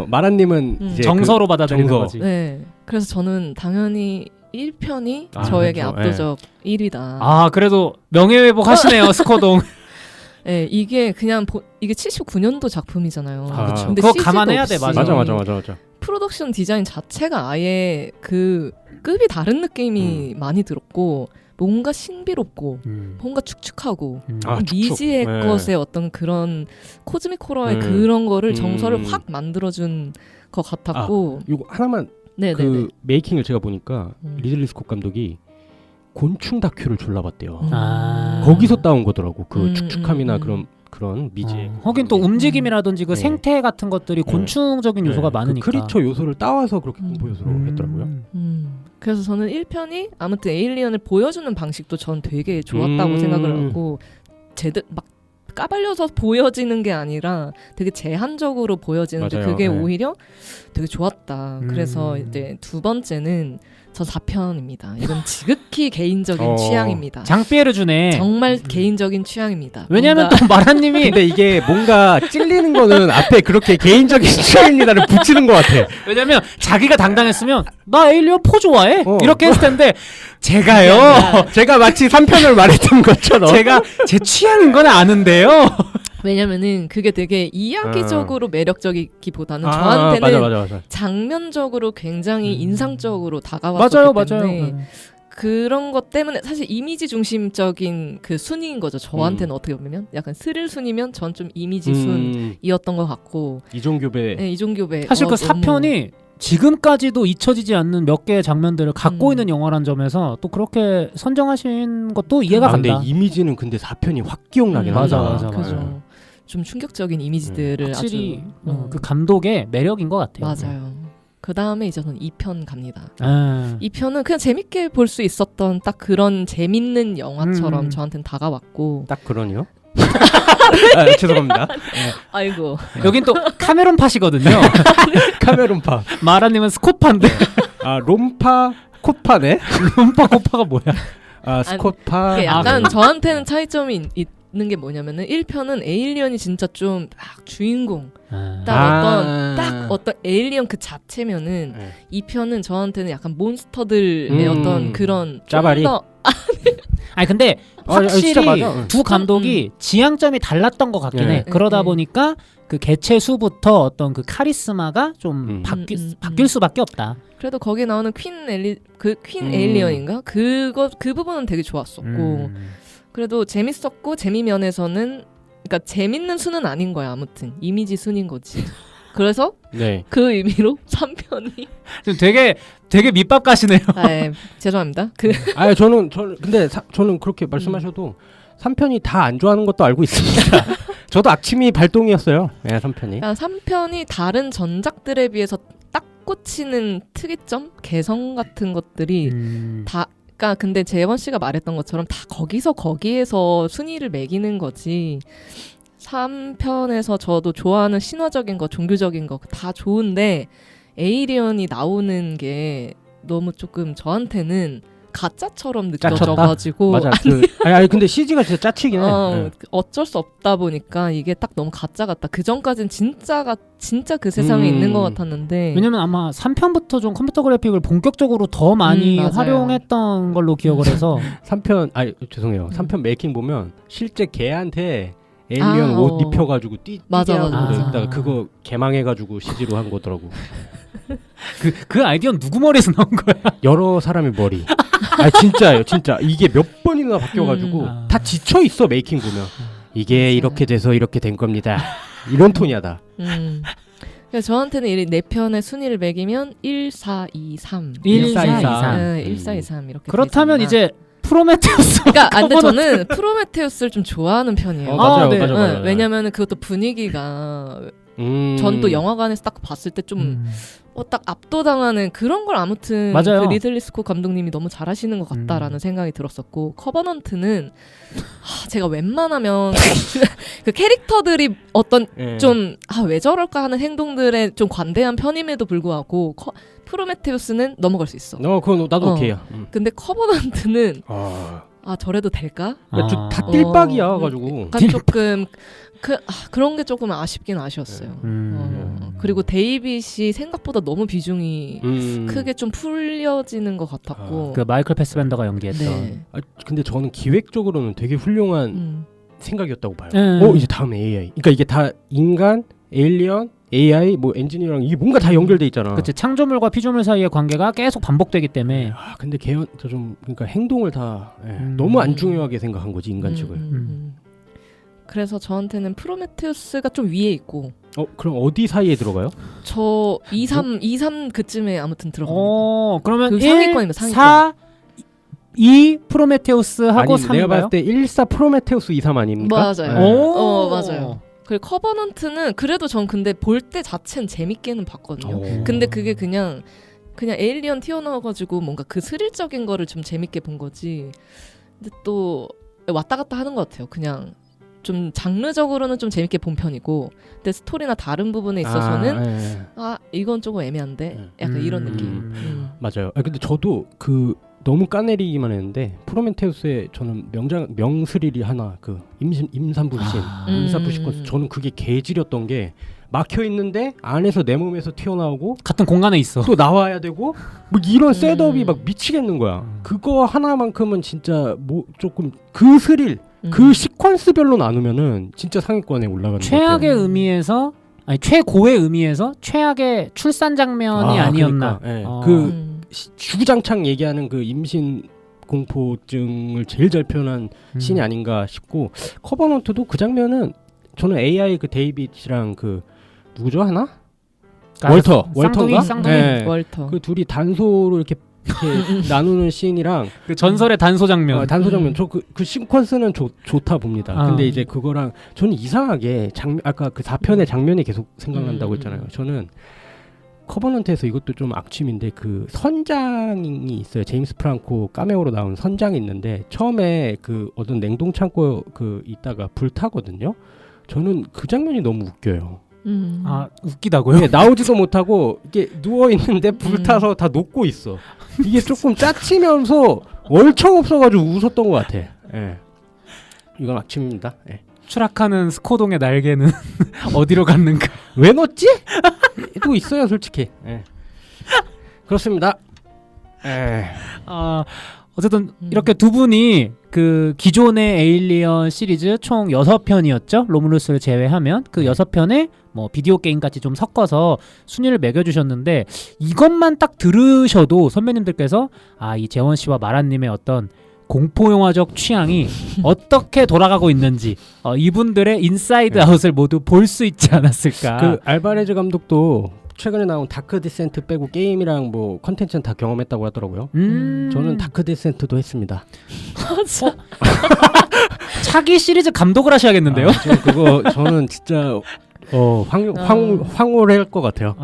마라님은 이제 정서로 받아들이는 거지. 네. 그래서 저는 당연히 1편이 저에게 그렇죠. 압도적 1위다. 그래도 명예회복 하시네요. 스코동. 네, 이게 그냥 이게 79년도 작품이잖아요. 그렇죠. 근데 그거 감안해야 돼. 맞아. 프로덕션 디자인 자체가 아예 그 급이 다른 느낌이 많이 들었고 뭔가 신비롭고 뭔가 축축하고 미지의 것의 어떤 그런 코즈믹 호러의 그런 거를 정서를 확 만들어준 것 같았고 이거 하나만 그 메이킹을 제가 보니까 리들리 스콧 감독이 곤충 다큐를 졸라 봤대요. 거기서 따온 거더라고. 그 축축함이나 그런 미지. 하긴 또 움직임이라든지 그 생태 같은 것들이 곤충적인 요소가 많으니까. 그 크리처 요소를 따와서 그렇게 보여서 했더라고요. 그래서 저는 1편이 아무튼 에일리언을 보여주는 방식도 전 되게 좋았다고 생각을 하고 막 까발려서 보여지는 게 아니라 되게 제한적으로 보여지는데 맞아요. 그게 오히려 되게 좋았다. 그래서 이제 두 번째는 저 4편입니다. 이건 지극히 개인적인 취향입니다. 장삐에를 주네. 정말 개인적인 취향입니다. 왜냐면 또 마라님이 근데 이게 뭔가 찔리는 거는 앞에 그렇게 개인적인 취향입니다를 붙이는 것 같아. 왜냐면 자기가 당당했으면 나 에일리언 4 좋아해 이렇게 했을 텐데 제가 마치 3편을 말했던 것처럼 제 취향인 건 아는데요. 왜냐면은 그게 되게 이야기적으로 매력적이기보다는 저한테는 맞아. 장면적으로 굉장히 인상적으로 다가왔기 때문에 그런 것 때문에 사실 이미지 중심적인 그 순위인 거죠. 저한테는 어떻게 보면 약간 스릴 순이면 전 좀 이미지 순이었던 것 같고. 이종교배. 네, 이종교배. 사실 그 4편이 지금까지도 잊혀지지 않는 몇 개의 장면들을 갖고 있는 영화란 점에서 또 그렇게 선정하신 것도 이해가 간다. 근데 이미지는 근데 4편이 확 기억나긴 맞아, 한다. 맞아, 그죠. 맞아. 좀 충격적인 이미지들을 확실히 아주 그 감독의 매력인 것 같아요. 맞아요. 그 다음에 이제 저는 2편 갑니다. 아. 2편은 그냥 재밌게 볼 수 있었던 딱 그런 재밌는 영화처럼 저한테는 다가왔고. 딱 그러니요? 죄송합니다. 아이고. 여긴 또 카메론 팟이거든요. 카메론파. 마라님은 스코파인데 롬파 코파네? 롬파 코파가 뭐야? 스코파. 이게 약간 저한테는 차이점이 있는 게 뭐냐면은 1편은 에일리언이 진짜 좀 딱 주인공 딱 어떤 에일리언 그 자체면은 2편은 저한테는 약간 몬스터들의 어떤 그런 짜바리. 아니 근데 확실히 진짜 맞아. 두 감독이 지향점이 달랐던 것 같긴 해. 그러다 보니까 그 개체 수부터 어떤 그 카리스마가 좀 바뀔 수밖에 없다. 그래도 거기 나오는 퀸 에일리언인가? 그 부분은 되게 좋았었고 그래도 재밌었고 재미 면에서는 그러니까 재밌는 수는 아닌 거야. 아무튼 이미지 순인 거지. 그래서 그 의미로 3편이 좀 되게 밑밥 가시네요. 죄송합니다. 근데 저는 그렇게 말씀하셔도 3편이 다 안 좋아하는 것도 알고 있습니다. 저도 악취미 발동이었어요. 3편이. 3편이 다른 전작들에 비해서 딱 꽂히는 특이점, 개성 같은 것들이 다 그러니까 근데 재원 씨가 말했던 것처럼 다 거기에서 순위를 매기는 거지. 3편에서 저도 좋아하는 신화적인 거, 종교적인 거 다 좋은데 에이리언이 나오는 게 너무 조금 저한테는 가짜처럼 느껴져가지고 맞아. 아니 근데 CG가 진짜 짜치긴 해. 어쩔 수 없다 보니까 이게 딱 너무 가짜 같다. 그 전까지는 진짜 그 세상에 있는 것 같았는데. 왜냐면 아마 3편부터 좀 컴퓨터 그래픽을 본격적으로 더 많이 활용했던 걸로 기억을 해서 3편 죄송해요. 3편 메이킹 보면 실제 걔한테 에일리언 옷 입혀가지고 맞아. 그러다가 그거 개망해가지고 CG로 한 거더라고. 그 아이디어는 누구 머리에서 나온 거야? 여러 사람의 머리. 진짜예요, 진짜. 이게 몇 번이나 바뀌어가지고 다 지쳐 있어 메이킹 보면. 이게 이렇게 돼서 이렇게 된 겁니다. 이런 톤이야 다. 그래서 저한테는 이 4편의 순위를 매기면 1, 4, 2, 3. 1, 4, 2, 3. 1, 4, 2, 3 이렇게. 그렇다면 이제 프로메테우스. 그러니까 근데 저는 프로메테우스를 좀 좋아하는 편이에요. 맞아요. 왜냐면은 그것도 분위기가 전 또 영화관에서 딱 봤을 때 좀 딱 압도당하는 그런 걸 아무튼 맞아요. 그 리들리 스콧 감독님이 너무 잘하시는 것 같다라는 생각이 들었었고 커버넌트는 제가 웬만하면 그 캐릭터들이 어떤 좀 왜 저럴까 하는 행동들에 좀 관대한 편임에도 불구하고 프로메테우스는 넘어갈 수 있어. 그건 나도 오케이야. 근데 커버넌트는 저래도 될까? 다 띨박이야 가지고. 약간 조금 그런 게 조금 아쉽긴 아쉬웠어요. 그리고 데이빗이 생각보다 너무 비중이 크게 좀 풀려지는 것 같았고. 그 마이클 패스벤더가 연기했던. 네. 근데 저는 기획적으로는 되게 훌륭한 생각이었다고 봐요. 이제 다음 AI. 그러니까 이게 다 인간, 에일리언, AI, 뭐 엔지니어랑 이게 뭔가 다 연결돼 있잖아. 그치. 창조물과 피조물 사이의 관계가 계속 반복되기 때문에. 근데 좀 그러니까 행동을 다 너무 안 중요하게 생각한 거지 인간 측을. 그래서 저한테는 프로메테우스가 좀 위에 있고. 그럼 어디 사이에 들어가요? 저 2, 3 그쯤에 아무튼 들어갑니다. 그러면 그 1, 상위권입니다, 상위권. 4, 2 프로메테우스하고 3인가요? 내가 봤을 때 1, 4 프로메테우스 2, 3 아닙니까? 맞아요. 맞아요. 그리고 커버넌트는 그래도 전 근데 볼 때 자체는 재밌게는 봤거든요. 근데 그게 그냥 에일리언 튀어나와가지고 뭔가 그 스릴적인 거를 좀 재밌게 본 거지. 근데 또 왔다 갔다 하는 것 같아요. 그냥 좀 장르적으로는 좀 재밌게 본 편이고, 근데 스토리나 다른 부분에 있어서는 이건 조금 애매한데 약간 이런 느낌. 맞아요. 근데 저도 너무 까내리기만 했는데 프로메테우스의 저는 명스릴이 하나 임산부신 임산부시권 저는 그게 개지렸던 게 막혀 있는데 안에서 내 몸에서 튀어나오고 같은 공간에 있어. 또 나와야 되고 뭐 이런 셋업이 막 미치겠는 거야. 그거 하나만큼은 진짜 뭐 조금 그 스릴 그 시퀀스별로 나누면은 진짜 상위권에 올라가는 것 같아요. 최악의 의미에서 최고의 의미에서 최악의 출산 장면이 아니었나. 그러니까, 주구장창 얘기하는 그 임신 공포증을 제일 잘 표현한 씬이 아닌가 싶고 커버넌트도 그 장면은 저는 AI 그 데이빗이랑 그 누구죠 하나? 월터인가? 쌍둥이. 네. 월터. 그 둘이 단소로 이렇게 나누는 씬이랑 그 전설의 단소 장면. 단소 장면 저 그 시퀀스는 좋다 봅니다. 아. 근데 이제 그거랑 저는 이상하게 아까 그 4편의 장면이 계속 생각난다고 했잖아요. 저는 커버넌트에서 이것도 좀 악취인데 그 선장이 있어요. 제임스 프랑코 카메오로 나온 선장이 있는데 처음에 그 어떤 냉동 창고 그 있다가 불타거든요. 저는 그 장면이 너무 웃겨요. 아 웃기다고요? 네, 나오지도 못하고 이게 누워 있는데 불타서 다 녹고 있어. 이게 조금 짜치면서 월척 없어가지고 웃었던 것 같아. 예. 이건 악취입니다. 예. 추락하는 스코동의 날개는 어디로 갔는가? 왜 넣었지? 또 있어요, 솔직히. 예. 그렇습니다. 예. 어쨌든 이렇게 두 분이 그 기존의 에일리언 시리즈 총 6편이었죠. 로뮬루스를 제외하면 그 6편에 뭐 비디오 게임 같이 좀 섞어서 순위를 매겨주셨는데 이것만 딱 들으셔도 선배님들께서 이 재원 씨와 마라님의 어떤 공포 영화적 취향이 어떻게 돌아가고 있는지 이분들의 인사이드 아웃을 모두 볼 수 있지 않았을까. 그 알바레즈 감독도 최근에 나온 다크 디센트 빼고 게임이랑 뭐 컨텐츠는 다 경험했다고 하더라고요. 저는 다크 디센트도 했습니다. 차기 시리즈 감독을 하셔야겠는데요. 저는 진짜 황홀할 것 같아요.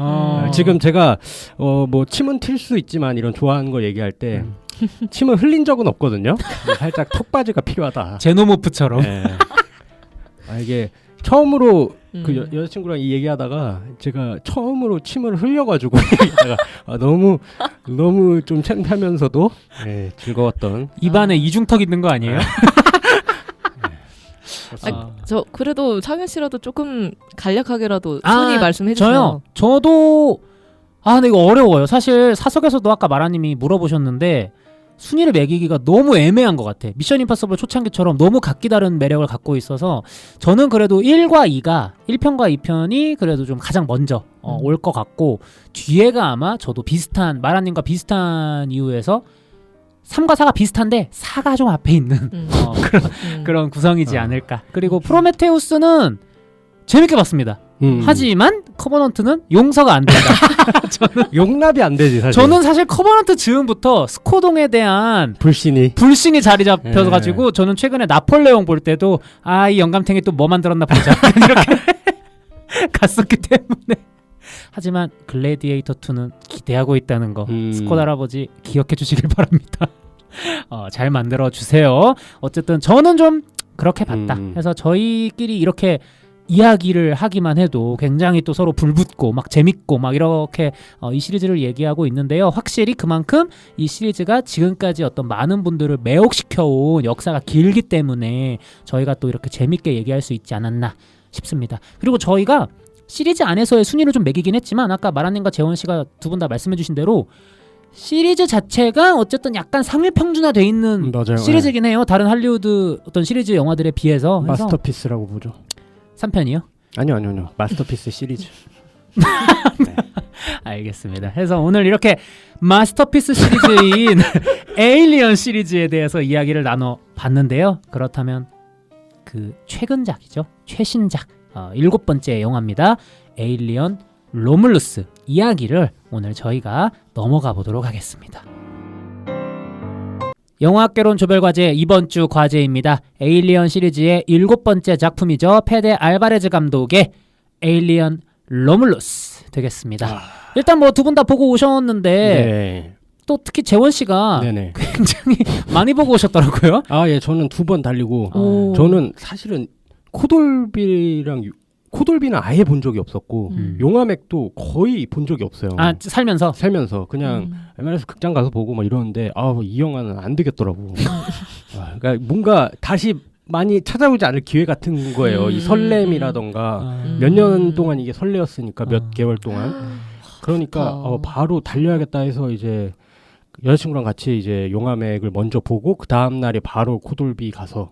지금 제가 뭐 침은 튈 수 있지만 이런 좋아하는 거 얘기할 때 침을 흘린 적은 없거든요. 살짝 턱받이가 필요하다. 제노모프처럼. 네. 이게 처음으로 그 여자친구랑 이 얘기하다가 제가 처음으로 침을 흘려가지고 너무 좀 창피하면서도 즐거웠던. 입안에 이중턱 있는 거 아니에요? 저 그래도 창현 씨라도 조금 간략하게라도 순위 말씀해 주세요. 저도 근데 이거 어려워요. 사실 사석에서도 아까 마라님이 물어보셨는데 순위를 매기기가 너무 애매한 것 같아. 미션 임파서블 초창기처럼 너무 각기 다른 매력을 갖고 있어서 저는 그래도 1과 1편과 2편이 그래도 좀 가장 먼저 올 것 같고 뒤에가 아마 저도 비슷한 마라님과 비슷한 이유에서 3과 4가 비슷한데 4가 좀 앞에 있는 그런 구성이지 않을까. 그리고 프로메테우스는 재밌게 봤습니다. 하지만 커버넌트는 용서가 안 된다. 저는 용납이 안 되지 사실. 저는 사실 커버넌트 즈음부터 스코동에 대한 불신이 자리 잡혀가지고 저는 최근에 나폴레옹 볼 때도 이 영감탱이 또 뭐 만들었나 보자 이렇게 갔었기 때문에. 하지만 글래디에이터 2는 기대하고 있다는 거 스콧 할아버지 기억해 주시길 바랍니다. 잘 만들어 주세요. 어쨌든 저는 좀 그렇게 봤다 해서 저희끼리 이렇게 이야기를 하기만 해도 굉장히 또 서로 불붙고 막 재밌고 막 이렇게 이 시리즈를 얘기하고 있는데요. 확실히 그만큼 이 시리즈가 지금까지 어떤 많은 분들을 매혹시켜온 역사가 길기 때문에 저희가 또 이렇게 재밌게 얘기할 수 있지 않았나 싶습니다. 그리고 저희가 시리즈 안에서의 순위를 좀 매기긴 했지만 아까 마라님과 재원 씨가 두 분 다 말씀해 주신 대로 시리즈 자체가 어쨌든 약간 상위 평준화돼 있는 맞아요. 시리즈긴 해요. 다른 할리우드 어떤 시리즈 영화들에 비해서. 마스터피스라고 보죠. 3편이요? 아니요. 마스터피스 시리즈. 네. 알겠습니다. 그래서 오늘 이렇게 마스터피스 시리즈인 에일리언 시리즈에 대해서 이야기를 나눠봤는데요. 그렇다면 그 최근작이죠. 최신작 7번째 영화입니다. 에일리언 로뮬루스 이야기를 오늘 저희가 넘어가 보도록 하겠습니다. 영화학개론 조별과제 이번 주 과제입니다. 에일리언 시리즈의 7번째 작품이죠. 페데 알바레즈 감독의 에일리언 로뮬루스 되겠습니다. 일단 뭐 두 분 다 보고 오셨는데 또 특히 재원 씨가 굉장히 많이 보고 오셨더라고요. 예, 저는 2번 달리고 저는 사실은 코돌비는 아예 본 적이 없었고 용화맥도 거의 본 적이 없어요. 살면서 그냥 웬만해서 극장 가서 보고 막 이러는데 이 영화는 안 되겠더라고. 그러니까 뭔가 다시 많이 찾아오지 않을 기회 같은 거예요. 이 설렘이라던가 몇 년 동안 이게 설레었으니까 몇 개월 동안. 그러니까 바로 달려야겠다 해서 이제 여자친구랑 같이 이제 용화맥을 먼저 보고 그 다음 날에 바로 코돌비 가서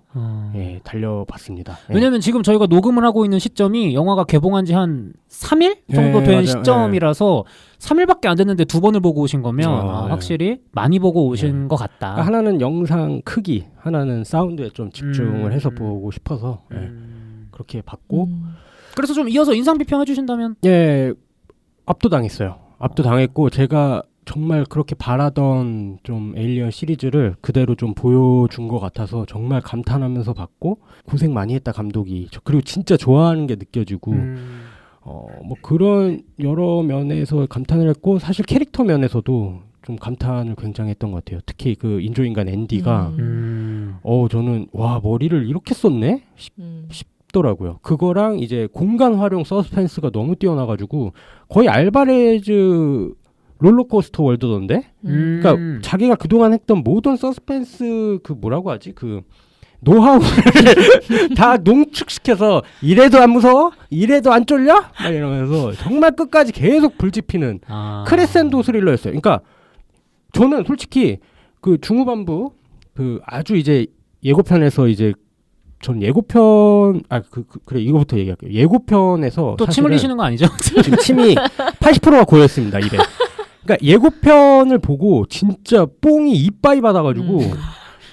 예, 달려봤습니다. 예. 왜냐면 지금 저희가 녹음을 하고 있는 시점이 영화가 개봉한 지 한 3일 정도 예, 된 맞아요. 시점이라서 3일밖에 안 됐는데 2번을 보고 오신 거면 예. 확실히 많이 보고 오신 예. 것 같다. 그러니까 하나는 영상 크기, 하나는 사운드에 좀 집중을 해서 음. 보고 싶어서 예, 그렇게 봤고 그래서 좀 이어서 인상 비평해 주신다면 예, 압도당했어요. 압도당했고 제가 정말 그렇게 바라던 좀 에일리언 시리즈를 그대로 좀 보여준 것 같아서 정말 감탄하면서 봤고 고생 많이 했다 감독이. 그리고 진짜 좋아하는 게 느껴지고 뭐 그런 여러 면에서 감탄을 했고 사실 캐릭터 면에서도 좀 감탄을 굉장히 했던 것 같아요. 특히 그 인조인간 앤디가 저는 와 머리를 이렇게 썼네 싶더라고요. 그거랑 이제 공간 활용 서스펜스가 너무 뛰어나가지고 거의 알바레즈 롤러코스터 월드던데. 그러니까 자기가 그동안 했던 모든 서스펜스 그 뭐라고 하지 그 노하우를 다 농축시켜서 이래도 안 무서워? 이래도 안 쫄려? 막 이러면서 정말 끝까지 계속 불지피는 크레센도 스릴러였어요. 그러니까 저는 솔직히 그 중후반부 그 아주 이제 예고편에서 이제 전 예고편 그래 이거부터 얘기할게요. 예고편에서 또 침 흘리시는 거 아니죠? 지금 침이 80%가 고였습니다 입에. 그러니까 예고편을 보고 진짜 뽕이 이빠이 받아가지고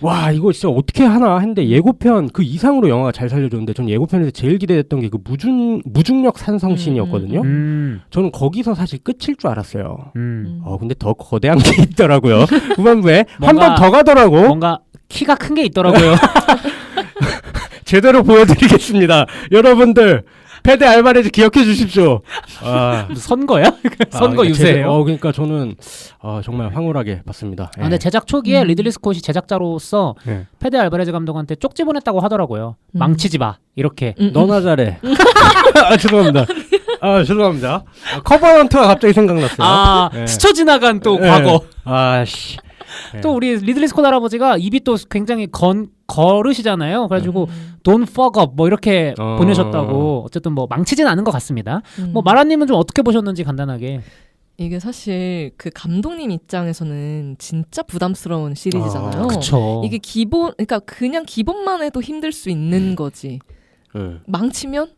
와 이거 진짜 어떻게 하나 했는데 예고편 그 이상으로 영화가 잘 살려줬는데 전 예고편에서 제일 기대했던 게 그 무중력 산성씬이었거든요. 저는 거기서 사실 끝일 줄 알았어요. 근데 더 거대한 게 있더라고요. 후반부에 한 번 더 가더라고. 뭔가 키가 큰 게 있더라고요. 제대로 보여드리겠습니다. 여러분들 패드 알바레즈 기억해 주십시오. 선거야? 선거 그러니까 유세예요. 그러니까 저는 정말 황홀하게 봤습니다. 근데 제작 초기에 리들리 스콧이 제작자로서 페데 알바레즈 감독한테 쪽지 보냈다고 하더라고요. 망치지 마 이렇게. 너나 잘해. 죄송합니다. 죄송합니다. 커버넌트가 갑자기 생각났어요. 스쳐 지나간 또 과거. 아씨. 또 우리 리들리 스콧 할아버지가 입이 또 굉장히 거르시잖아요. 그래가지고 Don't fuck up 뭐 이렇게 보내셨다고. 어쨌든 뭐 망치진 않은 것 같습니다. 뭐 마라님은 좀 어떻게 보셨는지 간단하게. 이게 사실 그 감독님 입장에서는 진짜 부담스러운 시리즈잖아요. 그쵸. 이게 그러니까 그냥 기본만 해도 힘들 수 있는 거지. 망치면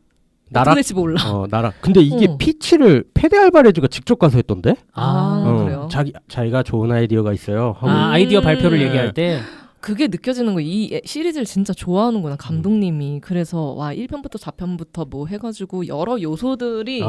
어떻게 될지 몰라. 나라. 근데 이게 피치를 페데 알바레즈가 직접 가서 했던데? 그래요? 자기가 좋은 아이디어가 있어요. 하고. 아이디어 발표를 얘기할 때. 그게 느껴지는 거. 이 시리즈를 진짜 좋아하는구나 감독님이. 그래서 와 1편부터 4편부터 뭐 해가지고 여러 요소들이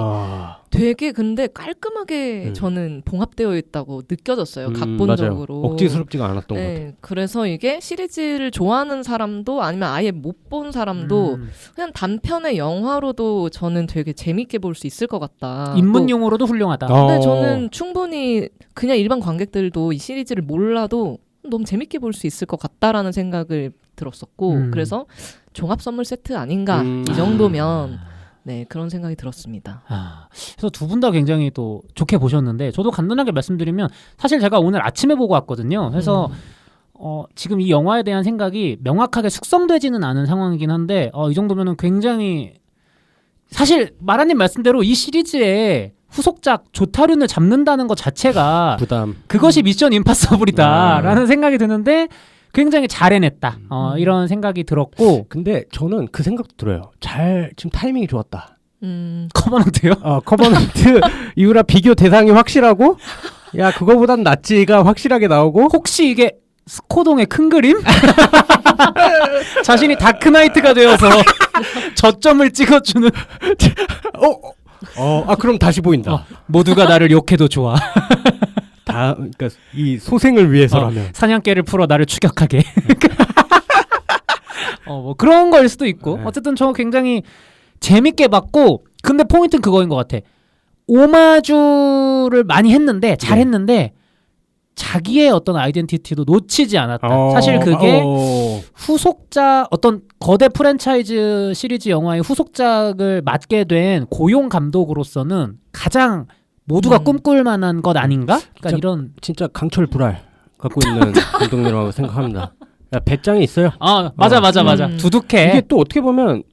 되게 근데 깔끔하게 저는 봉합되어 있다고 느껴졌어요. 각본적으로. 맞아요. 억지스럽지가 않았던 것 같아요. 그래서 이게 시리즈를 좋아하는 사람도 아니면 아예 못 본 사람도 그냥 단편의 영화로도 저는 되게 재밌게 볼 수 있을 것 같다. 입문용으로도 훌륭하다. 근데 저는 충분히 그냥 일반 관객들도 이 시리즈를 몰라도 너무 재밌게 볼 수 있을 것 같다라는 생각을 들었었고 그래서 종합 선물 세트 아닌가 이 정도면 그런 생각이 들었습니다. 그래서 두 분 다 굉장히 또 좋게 보셨는데 저도 간단하게 말씀드리면 사실 제가 오늘 아침에 보고 왔거든요. 그래서 지금 이 영화에 대한 생각이 명확하게 숙성되지는 않은 상황이긴 한데 이 정도면은 굉장히 사실 마라님 말씀대로 이 시리즈의 후속작 조타륜을 잡는다는 것 자체가 부담. 그것이 미션 임파서블이다라는 생각이 드는데 굉장히 잘 해냈다. 이런 생각이 들었고 근데 저는 그 생각도 들어요. 지금 타이밍이 좋았다. 커버넌트요? 커버넌트 이후라 비교 대상이 확실하고 야 그거보단 낫지가 확실하게 나오고 혹시 이게 스코동의 큰 그림? 자신이 다크나이트가 되어서 저점을 찍어주는 그럼 다시 보인다. 모두가 나를 욕해도 좋아. 그러니까 이 소생을 위해서라면 사냥개를 풀어 나를 추격하게. 뭐 그런 거일 수도 있고 어쨌든 저 굉장히 재밌게 봤고 근데 포인트는 그거인 것 같아. 오마주를 많이 했는데 잘했는데 자기의 어떤 아이덴티티도 놓치지 않았다. 사실 그게 후속작 어떤 거대 프랜차이즈 시리즈 영화의 후속작을 맡게 된 고용 감독으로서는 가장 모두가 꿈꿀 만한 것 아닌가? 그러니까 이런 진짜 강철 불알 갖고 있는 감독님이라고 생각합니다. 배짱이 있어요. 맞아. 두둑해. 이게 또 어떻게 보면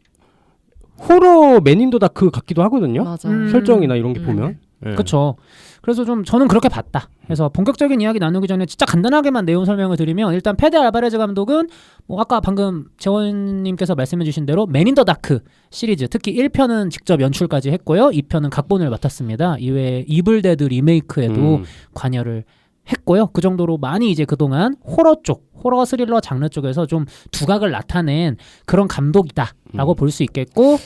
호러 맨인 더 다크 같기도 하거든요. 맞아. 설정이나 이런 게 보면 네. 그렇죠. 그래서 좀 저는 그렇게 봤다. 그래서 본격적인 이야기 나누기 전에 진짜 간단하게만 내용 설명을 드리면 일단 페데 알바레즈 감독은 뭐 아까 방금 재원님께서 말씀해주신 대로 맨 인 더 다크 시리즈 특히 1편은 직접 연출까지 했고요. 2편은 각본을 맡았습니다. 이외에 이블 데드 리메이크에도 관여를 했고요. 그 정도로 많이 이제 그동안 호러 쪽, 호러 스릴러 장르 쪽에서 좀 두각을 나타낸 그런 감독이다라고 볼 수 있겠고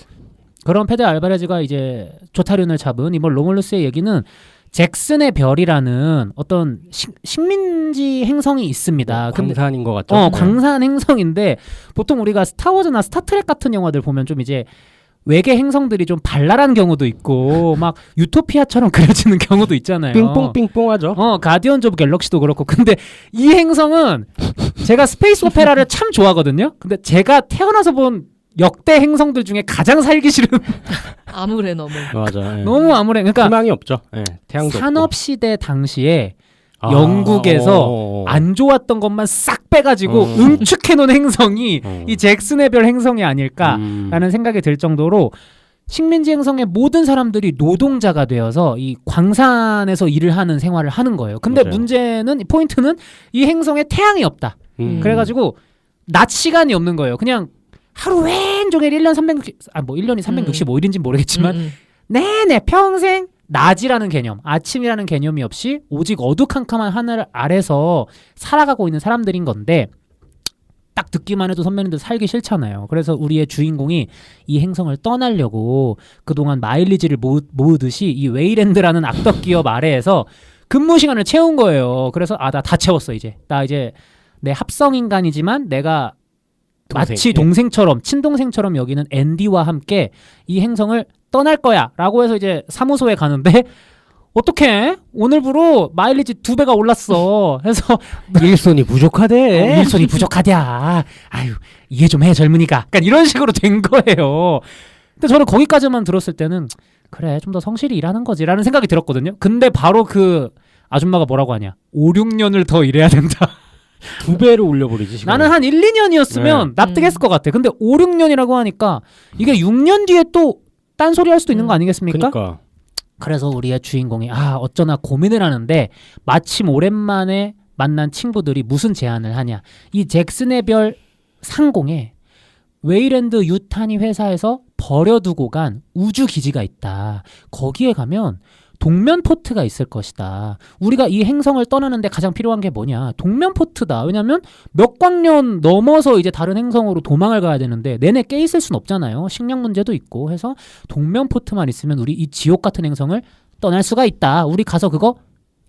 그런 페데 알바레즈가 이제 조타륜을 잡은 이번 로몰루스의 얘기는 잭슨의 별이라는 어떤 식민지 행성이 있습니다. 광산인 것 같죠? 광산 행성인데 보통 우리가 스타워즈나 스타트랙 같은 영화들 보면 좀 이제 외계 행성들이 좀 발랄한 경우도 있고 막 유토피아처럼 그려지는 경우도 있잖아요. 삥뽕삥뽕하죠. 가디언즈 오브 갤럭시도 그렇고 근데 이 행성은 제가 스페이스 오페라를 참 좋아하거든요. 근데 제가 태어나서 본 역대 행성들 중에 가장 살기 싫은 암울해 너무. 맞아. 예. 너무 암울해. 그러니까 희망이 없죠. 예. 태양도 산업 시대 당시에 없고. 영국에서 안 좋았던 것만 싹 빼가지고 응축해놓은 행성이 이 잭슨의 별 행성이 아닐까라는 생각이 들 정도로 식민지 행성의 모든 사람들이 노동자가 되어서 이 광산에서 일을 하는 생활을 하는 거예요. 근데 맞아요. 문제는 포인트는 이 행성에 태양이 없다. 그래가지고 낮 시간이 없는 거예요. 그냥 하루 왼종일 1년 1년이 365일인지는 모르겠지만 내내 평생 낮이라는 개념, 아침이라는 개념이 없이 오직 어두컴컴한 하늘 아래서 살아가고 있는 사람들인 건데 딱 듣기만 해도 선배님들 살기 싫잖아요. 그래서 우리의 주인공이 이 행성을 떠나려고 그동안 마일리지를 모으듯이 이 웨이랜드라는 악덕 기업 아래에서 근무 시간을 채운 거예요. 그래서 나 다 채웠어 이제. 나 이제 내 합성 인간이지만 내가 마치 동생처럼 친동생처럼 여기는 앤디와 함께 이 행성을 떠날 거야 라고 해서 이제 사무소에 가는데 어떡해 오늘부로 마일리지 2배가 올랐어 해서 일손이 부족하대. 일손이 부족하랴 아유 이해 좀 해 젊은이가 약간 이런 식으로 된 거예요. 근데 저는 거기까지만 들었을 때는 그래 좀 더 성실히 일하는 거지 라는 생각이 들었거든요. 근데 바로 그 아줌마가 뭐라고 하냐 5, 6년을 더 일해야 된다. 2배로 올려버리지. 시간을. 나는 한 1, 2년이었으면 납득했을 것 같아. 근데 5, 6년이라고 하니까 이게 6년 뒤에 또 딴소리 할 수도 있는 거 아니겠습니까? 그러니까. 그래서 우리의 주인공이 어쩌나 고민을 하는데 마침 오랜만에 만난 친구들이 무슨 제안을 하냐. 이 잭슨의 별 상공에 웨이랜드 유타니 회사에서 버려두고 간 우주 기지가 있다. 거기에 가면 동면 포트가 있을 것이다. 우리가 이 행성을 떠나는데 가장 필요한 게 뭐냐? 동면 포트다. 왜냐면 몇 광년 넘어서 이제 다른 행성으로 도망을 가야 되는데 내내 깨 있을 순 없잖아요. 식량 문제도 있고 해서 동면 포트만 있으면 우리 이 지옥 같은 행성을 떠날 수가 있다. 우리 가서 그거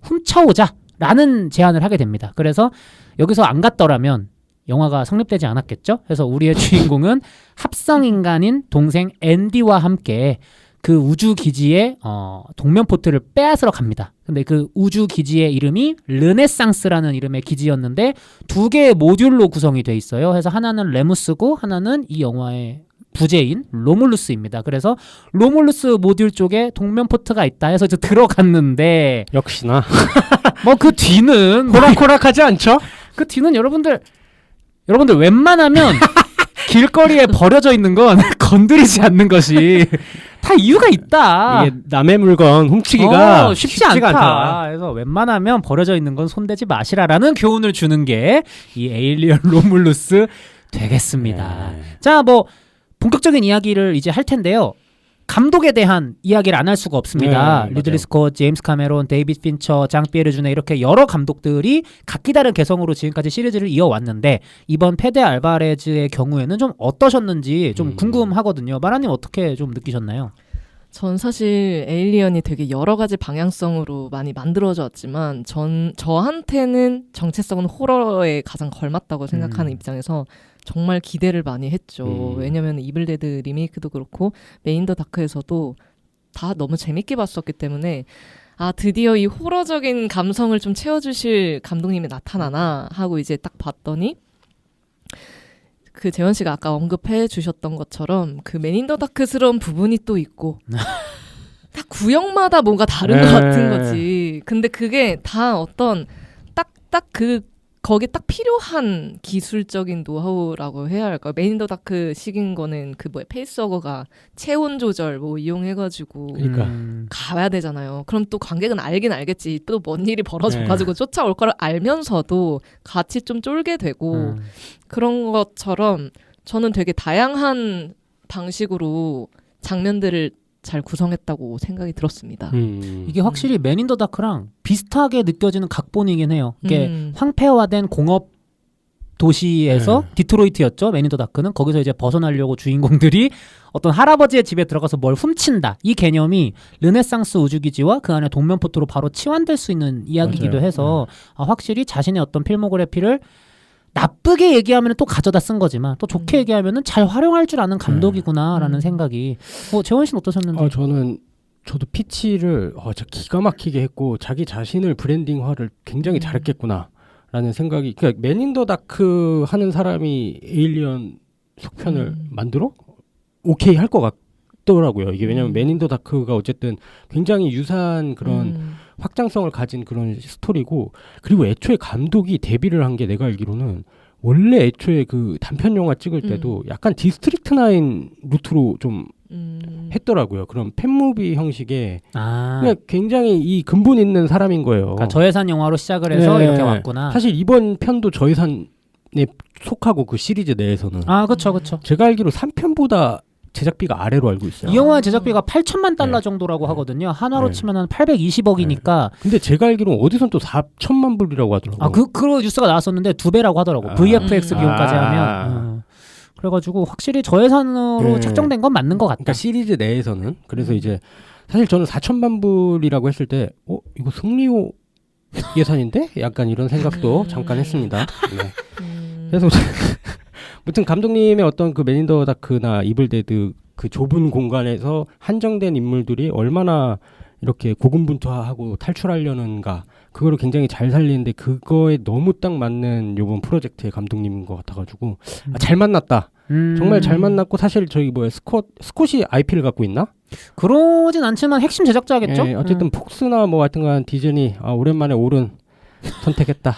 훔쳐오자. 라는 제안을 하게 됩니다. 그래서 여기서 안 갔더라면 영화가 성립되지 않았겠죠? 그래서 우리의 주인공은 합성인간인 동생 앤디와 함께 그 우주 기지의 동면 포트를 빼앗으러 갑니다. 근데 그 우주 기지의 이름이 르네상스라는 이름의 기지였는데 2개의 모듈로 구성이 돼 있어요. 그래서 하나는 레무스고 하나는 이 영화의 부제인 로몰루스입니다. 그래서 로몰루스 모듈 쪽에 동면 포트가 있다 해서 이제 들어갔는데 역시나 뭐 그 뒤는 호락호락하지 않죠? 그 뒤는 여러분들 웬만하면 길거리에 버려져 있는 건 건드리지 않는 것이 다 이유가 있다. 이게 남의 물건 훔치기가 쉽지가 않다. 그래서 웬만하면 버려져 있는 건 손대지 마시라라는 교훈을 주는 게 이 에일리언 로물루스 되겠습니다. 네. 자, 뭐 본격적인 이야기를 이제 할 텐데요. 감독에 대한 이야기를 안 할 수가 없습니다. 네, 리들리 맞아요. 스콧, 제임스 카메론, 데이비드 핀처, 장 피에르 주네 이렇게 여러 감독들이 각기 다른 개성으로 지금까지 시리즈를 이어왔는데 이번 페데 알바레즈의 경우에는 좀 어떠셨는지 좀 궁금하거든요. 마라님 어떻게 좀 느끼셨나요? 전 사실 에일리언이 되게 여러 가지 방향성으로 많이 만들어져 왔지만 저한테는 정체성은 호러에 가장 걸맞다고 생각하는 입장에서 정말 기대를 많이 했죠. 왜냐면 이블데드 리메이크도 그렇고 메인 더 다크에서도 다 너무 재밌게 봤었기 때문에 드디어 이 호러적인 감성을 좀 채워주실 감독님이 나타나나 하고 이제 딱 봤더니 그 재원 씨가 아까 언급해 주셨던 것처럼 그 맨 인 더 다크스러운 부분이 또 있고 다 구역마다 뭔가 다른 것 같은 거지. 근데 그게 다 어떤 딱 그 거기 딱 필요한 기술적인 노하우라고 해야 할까? 메인 더 다크 식인 거는 그 뭐야 페이스워커가 체온 조절 뭐 이용해가지고 그러니까. 가야 되잖아요. 그럼 또 관객은 알긴 알겠지. 또 뭔 일이 벌어져가지고 쫓아올 걸 알면서도 같이 좀 쫄게 되고 그런 것처럼 저는 되게 다양한 방식으로 장면들을 잘 구성했다고 생각이 들었습니다. 이게 확실히 맨 인 더 다크랑 비슷하게 느껴지는 각본이긴 해요. 이게 황폐화된 공업 도시에서 디트로이트였죠. 맨 인 더 다크는 거기서 이제 벗어나려고 주인공들이 어떤 할아버지의 집에 들어가서 뭘 훔친다. 이 개념이 르네상스 우주기지와 그 안에 동면포트로 바로 치환될 수 있는 이야기이기도 맞아요. 해서 확실히 자신의 어떤 필모그래피를 나쁘게 얘기하면 또 가져다 쓴 거지만 또 좋게 얘기하면 잘 활용할 줄 아는 감독이구나라는 생각이. 재원 씨는 어떠셨는데? 저도 피치를 진짜 기가 막히게 했고 자기 자신을 브랜딩화를 굉장히 잘했겠구나라는 생각이. 그러니까 맨 인 더 다크 하는 사람이 에일리언 속편을 만들어? 오케이 할 것 같더라고요. 이게 왜냐면 맨 인 더 다크가 어쨌든 굉장히 유사한 그런 확장성을 가진 그런 스토리고, 그리고 애초에 감독이 데뷔를 한 게 내가 알기로는 원래 애초에 그 단편 영화 찍을 때도 약간 디스트릭트 9 루트로 좀 했더라고요. 그런 팬무비 형식의 그냥 굉장히 이 근본 있는 사람인 거예요. 그러니까 저예산 영화로 시작을 해서 이렇게 왔구나. 사실 이번 편도 저예산에 속하고 그 시리즈 내에서는 그렇죠. 제가 알기로 3편보다 제작비가 아래로 알고 있어요. 이 영화의 제작비가 8천만 달러 정도라고 하거든요. 한화로 치면 한 820억이니까. 근데 제가 알기로는 어디선 또 4천만 불이라고 하더라고요. 그런 뉴스가 나왔었는데 2배라고 하더라고. VFX 비용까지 하면. 그래가지고 확실히 저예산으로 책정된 건 맞는 것 같다. 그러니까 시리즈 내에서는. 그래서 이제 사실 저는 4천만 불이라고 했을 때 이거 승리호 예산인데? 약간 이런 생각도 잠깐 했습니다. 그래서 무튼 감독님의 어떤 그 맨 인 더 다크나 이블데드 그 좁은 공간에서 한정된 인물들이 얼마나 이렇게 고군분투하고 탈출하려는가, 그거를 굉장히 잘 살리는데 그거에 너무 딱 맞는 요번 프로젝트의 감독님인 것 같아가지고 잘 만났다. 정말 잘 만났고, 사실 저기 스콧이 IP를 갖고 있나? 그러진 않지만 핵심 제작자겠죠? 어쨌든 폭스나 뭐 하여튼간 디즈니 오랜만에 옳은 선택했다.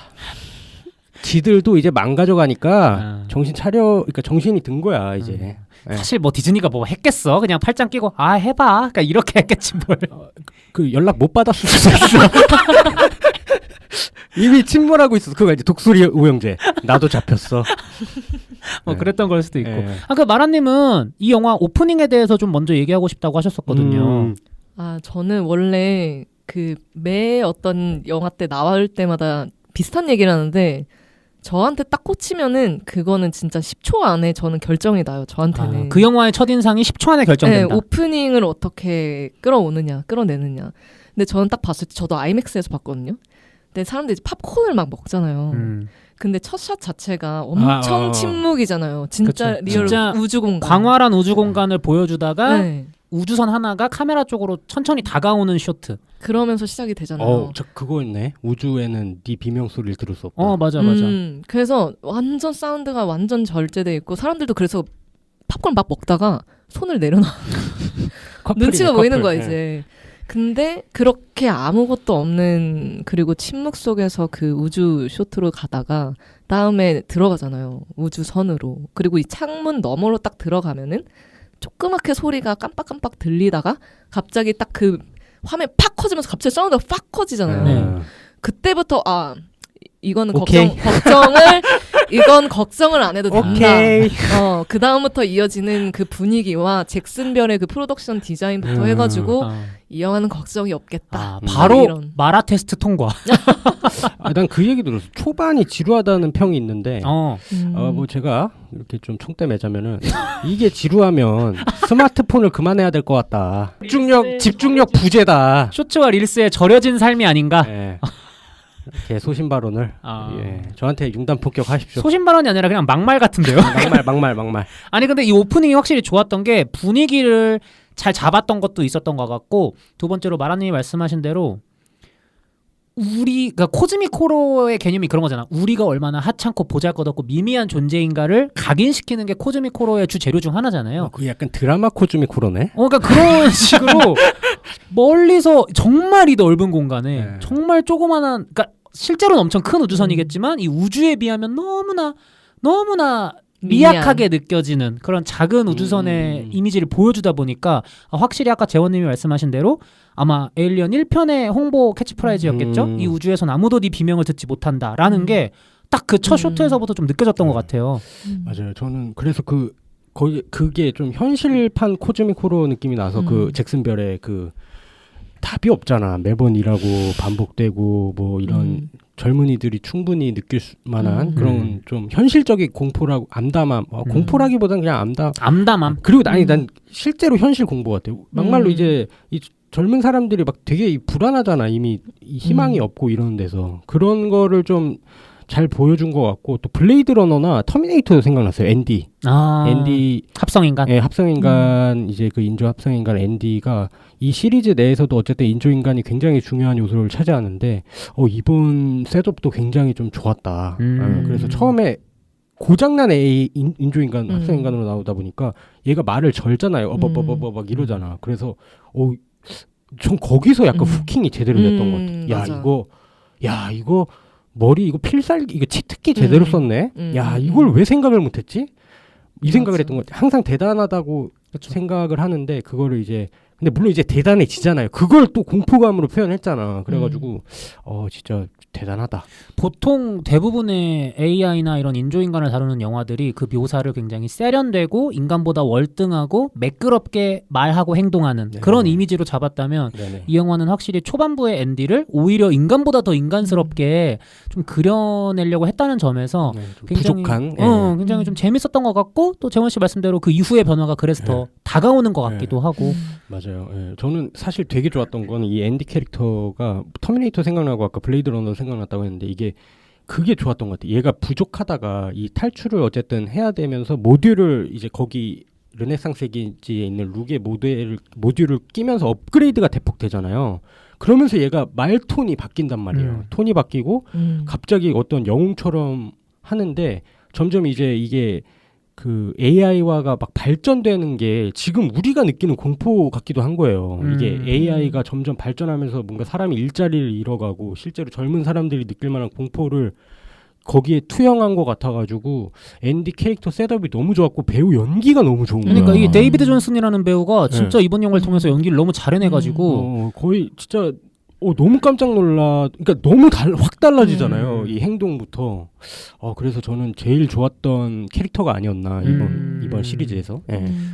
지들도 이제 망가져가니까 정신 차려, 그러니까 정신이 든 거야 이제. 사실 뭐 디즈니가 뭐 했겠어? 그냥 팔짱 끼고 해봐. 그러니까 이렇게 했겠지 뭘. 그 연락 못 받았을 수도 있어. 이미 침몰하고 있었어. 그거 이제 독수리 우영재. 나도 잡혔어. 그랬던 걸 수도 있고. 그 마라님은 이 영화 오프닝에 대해서 좀 먼저 얘기하고 싶다고 하셨었거든요. 저는 원래 그 매 어떤 영화 때 나올 때마다 비슷한 얘기를 하는데, 저한테 딱 꽂히면은 그거는 진짜 10초 안에 저는 결정이 나요. 저한테는. 그 영화의 첫인상이 10초 안에 결정된다. 네, 오프닝을 어떻게 끌어내느냐. 근데 저는 딱 봤을 때, 저도 아이맥스에서 봤거든요. 근데 사람들이 팝콘을 막 먹잖아요. 근데 첫 샷 자체가 엄청 침묵이잖아요. 진짜 그쵸. 리얼 진짜 우주공간. 광활한 우주공간을 보여주다가 우주선 하나가 카메라 쪽으로 천천히 다가오는 쇼트. 그러면서 시작이 되잖아요. 저 그거였네. 우주에는 네 비명 소리를 들을 수 없다. 맞아. 그래서 완전 사운드가 완전 절제돼 있고, 사람들도 그래서 팝콘 막 먹다가 손을 내려놔. 눈치가 보이는 거야 이제. 근데 그렇게 아무것도 없는, 그리고 침묵 속에서 그 우주 쇼트로 가다가 다음에 들어가잖아요. 우주선으로. 그리고 이 창문 너머로 딱 들어가면은 조그맣게 소리가 깜빡깜빡 들리다가 갑자기 딱 그 화면 팍 커지면서 갑자기 사운드가 팍 커지잖아요. 그때부터 이거는 걱정을 안 해도 된다. 그 다음부터 이어지는 그 분위기와 잭슨별의 그 프로덕션 디자인부터 해가지고 이 영화는 걱정이 없겠다. 바로 이런. 마라 테스트 통과. 난 그 얘기 들었어. 초반이 지루하다는 평이 있는데, 뭐 제가 이렇게 좀 총대 매자면은 이게 지루하면 스마트폰을 그만해야 될 것 같다. 집중력 부재다. 쇼츠와 릴스에 절여진 삶이 아닌가. 제 소신 발언을 저한테 융단 폭격하십시오. 소신 발언이 아니라 그냥 막말 같은데요. 막말. 아니 근데 이 오프닝이 확실히 좋았던 게 분위기를 잘 잡았던 것도 있었던 것 같고, 두 번째로 마라님이 말씀하신 대로 그러니까 코즈믹 호러의 개념이 그런 거잖아. 우리가 얼마나 하찮고 보잘것없고 미미한 존재인가를 각인시키는 게 코즈믹 호러의 주 재료 중 하나잖아요. 그 약간 드라마 코즈믹 호러네. 그러니까 그런 식으로 멀리서 정말 이 넓은 공간에 네. 정말 조그만한, 그러니까 실제로는 엄청 큰 우주선이겠지만 이 우주에 비하면 너무나 미약하게 느껴지는 그런 작은 우주선의 이미지를 보여주다 보니까 확실히 아까 재원님이 말씀하신 대로 아마 에일리언 1편의 홍보 캐치프라이즈였겠죠. 이 우주에선 아무도 네 비명을 듣지 못한다라는 게 딱 그 첫 쇼트에서부터 좀 느껴졌던 것 같아요. 맞아요. 저는 그래서 거의 그게 좀 현실판 코즈믹 호러 느낌이 나서 그 잭슨 별의 그 답이 없잖아. 매번 일하고 반복되고 뭐 이런 젊은이들이 충분히 느낄 만한 그런 좀 현실적인 공포라고 암담함. 공포라기보단 그냥 암담함. 그리고 난 실제로 현실 공포 같아요. 막말로 이제 이 젊은 사람들이 막 되게 불안하잖아. 이미 희망이 없고 이러는 데서 그런 거를 좀 잘 보여준 것 같고 또 블레이드 러너나 터미네이터도 생각났어요. 앤디. 앤디 합성인간. 예, 합성인간 이제 그 인조 합성인간 앤디가 이 시리즈 내에서도 어쨌든 인조인간이 굉장히 중요한 요소를 차지하는데 이번 셋업도 굉장히 좀 좋았다. 그래서 처음에 고장난 인조인간 합성인간으로 나오다 보니까 얘가 말을 절잖아요. 막 이러잖아. 그래서 전 거기서 약간 후킹이 제대로 됐던 것 같아. 이거 머리 이거 필살기 이거 치트키 제대로 썼네. 야 이걸 왜 생각을 못했지? 이 생각을 했던 것 같아. 항상 대단하다고 생각을 하는데 그거를 이제 근데 물론 이제 대단해지잖아요. 그걸 또 공포감으로 표현했잖아. 그래가지고 진짜 대단하다. 보통 대부분의 AI나 이런 인조인간을 다루는 영화들이 그 묘사를 굉장히 세련되고 인간보다 월등하고 매끄럽게 말하고 행동하는 그런 이미지로 잡았다면 이 영화는 확실히 초반부의 앤디를 오히려 인간보다 더 인간스럽게 좀 그려내려고 했다는 점에서 좀 굉장히 부족한 굉장히 좀 재밌었던 것 같고 또 재원 씨 말씀대로 그 이후의 변화가 그래서 더 다가오는 것 같기도 하고 맞아요. 예. 저는 사실 되게 좋았던 건 이 앤디 캐릭터가 터미네이터 생각나고 아까 블레이드 러너 생각났다고 했는데 이게 그게 좋았던 것 같아요. 얘가 부족하다가 이 탈출을 어쨌든 해야 되면서 모듈을 이제 거기 르네상스 기지에 있는 룩의 모듈을 끼면서 업그레이드가 대폭 되잖아요. 그러면서 얘가 말 톤이 바뀐단 말이에요. 톤이 바뀌고 갑자기 어떤 영웅처럼 하는데 점점 이제 이게 그 AI화가 막 발전되는 게 지금 우리가 느끼는 공포 같기도 한 거예요. 이게 AI가 점점 발전하면서 뭔가 사람이 일자리를 잃어가고 실제로 젊은 사람들이 느낄 만한 공포를 거기에 투영한 것 같아가지고 앤디 캐릭터 셋업이 너무 좋았고 배우 연기가 너무 좋은 거야. 그러니까 이 데이비드 존슨이라는 배우가 진짜 이번 영화를 통해서 연기를 너무 잘해내가지고 거의 진짜 너무 깜짝 놀라. 그러니까 너무 확 달라지잖아요. 이 행동부터. 그래서 저는 제일 좋았던 캐릭터가 아니었나 이번 시리즈에서.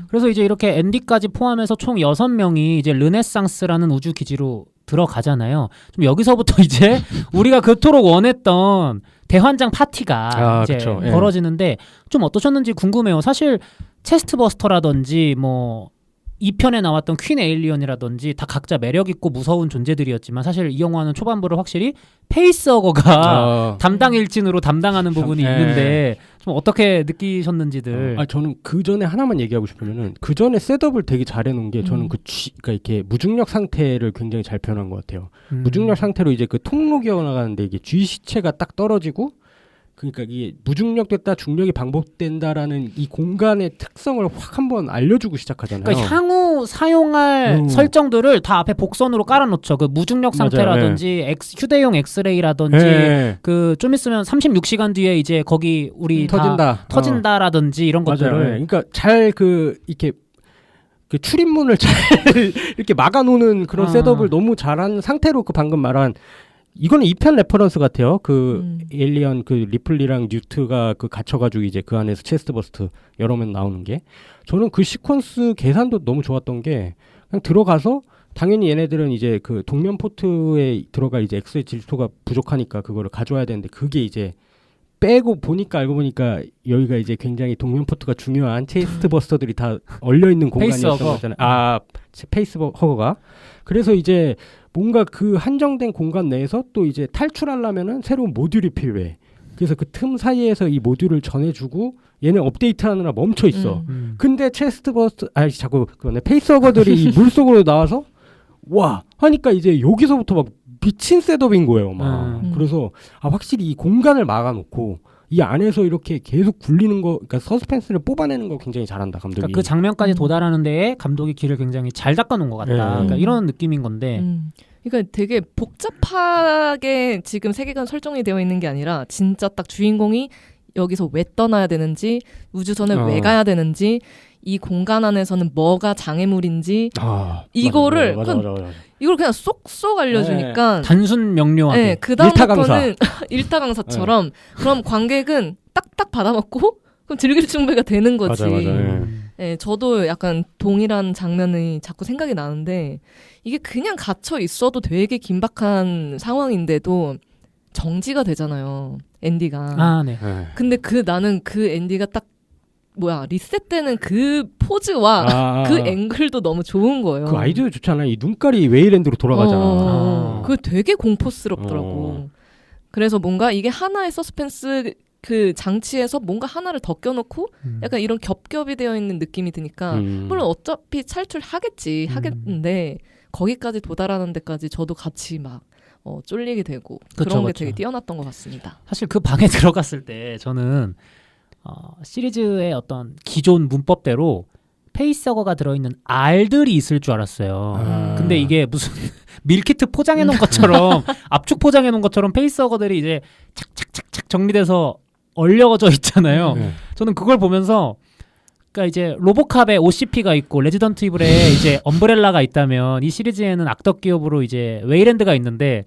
그래서 이제 이렇게 앤디까지 포함해서 총 6명이 이제 르네상스라는 우주 기지로 들어가잖아요. 좀 여기서부터 이제 우리가 그토록 원했던 대환장 파티가 이제 그쵸. 벌어지는데 좀 어떠셨는지 궁금해요. 사실 체스트버스터라든지 뭐 2편에 나왔던 퀸 에일리언이라든지 다 각자 매력있고 무서운 존재들이었지만 사실 이 영화는 초반부를 확실히 페이스허거가 담당 일진으로 담당하는 부분이 있는데 좀 어떻게 느끼셨는지들. 저는 그 전에 하나만 얘기하고 싶으면은 그 전에 셋업을 되게 잘해놓은 게 저는 그러니까 이렇게 무중력 상태를 굉장히 잘 표현한 것 같아요. 무중력 상태로 이제 그 통로기 나가는데 이게 G 시체가 딱 떨어지고 그러니까 이게 무중력됐다 중력이 반복된다라는 이 공간의 특성을 확 한번 알려주고 시작하잖아요. 그러니까 향후 사용할 설정들을 다 앞에 복선으로 깔아놓죠. 그 무중력 상태라든지 휴대용 엑스레이라든지 그 좀 있으면 36시간 뒤에 이제 거기 우리 터진다라든지 이런 것들을. 그러니까 잘 이렇게 그 출입문을 잘 이렇게 막아놓는 그런 셋업을 너무 잘한 상태로 그 방금 말한. 이거는 2편 레퍼런스 같아요. 그 에일리언 그 리플리랑 뉴트가 그 갇혀가지고 이제 그 안에서 체스트버스트 여러 명 나오는 게 저는 그 시퀀스 계산도 너무 좋았던 게 그냥 들어가서 당연히 얘네들은 이제 그 동면 포트에 들어갈 이제 엑스의 질소가 부족하니까 그거를 가져와야 되는데 그게 이제 빼고 보니까 알고 보니까 여기가 이제 굉장히 동면 포트가 중요한 체스트버스터들이 다 얼려 있는 공간이었던 거잖아요. 페이스허거가. 그래서 이제 뭔가 그 한정된 공간 내에서 또 이제 탈출하려면은 새로운 모듈이 필요해. 그래서 그 틈 사이에서 이 모듈을 전해주고 얘는 업데이트하느라 멈춰 있어. 근데 페이스허거들이 이 물속으로 나와서 와 하니까 이제 여기서부터 막 미친 셋업인 거예요. 막. 그래서 확실히 이 공간을 막아놓고 이 안에서 이렇게 계속 굴리는 거, 그러니까 서스펜스를 뽑아내는 거 굉장히 잘한다 감독이. 그러니까 그 장면까지 도달하는 데에 감독이 길을 굉장히 잘 닦아놓은 것 같다. 그러니까 이런 느낌인 건데. 그러니까 되게 복잡하게 지금 세계관 설정이 되어 있는 게 아니라 진짜 딱 주인공이 여기서 왜 떠나야 되는지, 우주선에 왜 가야 되는지, 이 공간 안에서는 뭐가 장애물인지 이거를 맞아. 이걸 그냥 쏙쏙 알려주니까 단순 명료하게. 네, 그 다음부터는 일타강사처럼 그럼 관객은 딱딱 받아먹고 그럼 들길충배가 되는 거지. 맞아. 네, 저도 약간 동일한 장면이 자꾸 생각이 나는데 이게 그냥 갇혀 있어도 되게 긴박한 상황인데도 정지가 되잖아요. 엔디가. 아, 네. 근데 나는 그 엔디가 딱 리셋되는 그 포즈와 그 앵글도 너무 좋은 거예요. 그 아이디어 좋잖아. 이 눈깔이 웨이랜드로 돌아가잖아. 그거 되게 공포스럽더라고. 그래서 뭔가 이게 하나의 서스펜스 그 장치에서 뭔가 하나를 더 껴놓고 약간 이런 겹겹이 되어 있는 느낌이 드니까 물론 어차피 하겠는데 거기까지 도달하는 데까지 저도 같이 막 쫄리게 되고 그런 게 되게 뛰어났던 것 같습니다. 사실 그 방에 들어갔을 때 저는 시리즈의 어떤 기존 문법대로 페이스허거가 들어있는 알들이 있을 줄 알았어요. 근데 이게 무슨 밀키트 포장해 놓은 것처럼 압축 포장해 놓은 것처럼 페이스허거들이 이제 착착착착 정리돼서 얼려져 있잖아요. 저는 그걸 보면서 그러니까 이제 로보캅에 OCP가 있고 레지던트 이블에 이제 엄브렐라가 있다면 이 시리즈에는 악덕 기업으로 이제 웨이랜드가 있는데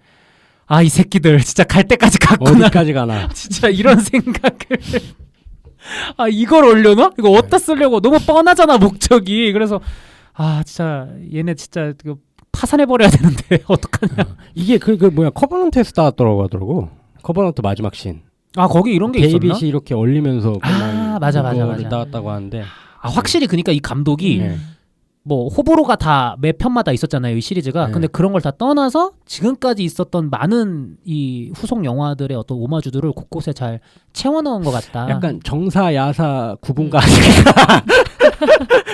이 새끼들 진짜 갈 때까지 갔구나. 어디까지 가나. 진짜 이런 생각을 이걸 올려놔? 이거 어디다 쓰려고? 너무 뻔하잖아 목적이. 그래서 진짜 얘네 진짜 이거 파산해버려야 되는데 어떡하냐. 이게 그 커버넌트에서 따왔더라고 하더라고. 커버넌트 마지막 씬. 거기 이런 게 있었나? 데이빗이 이렇게 얼리면서 맞아. 따왔다고 하는데 확실히 그러니까 이 감독이 뭐 호불호가 다 매 편마다 있었잖아요 이 시리즈가. 근데 그런 걸 다 떠나서 지금까지 있었던 많은 이 후속 영화들의 어떤 오마주들을 곳곳에 잘 채워넣은 것 같다. 약간 정사 야사 구분가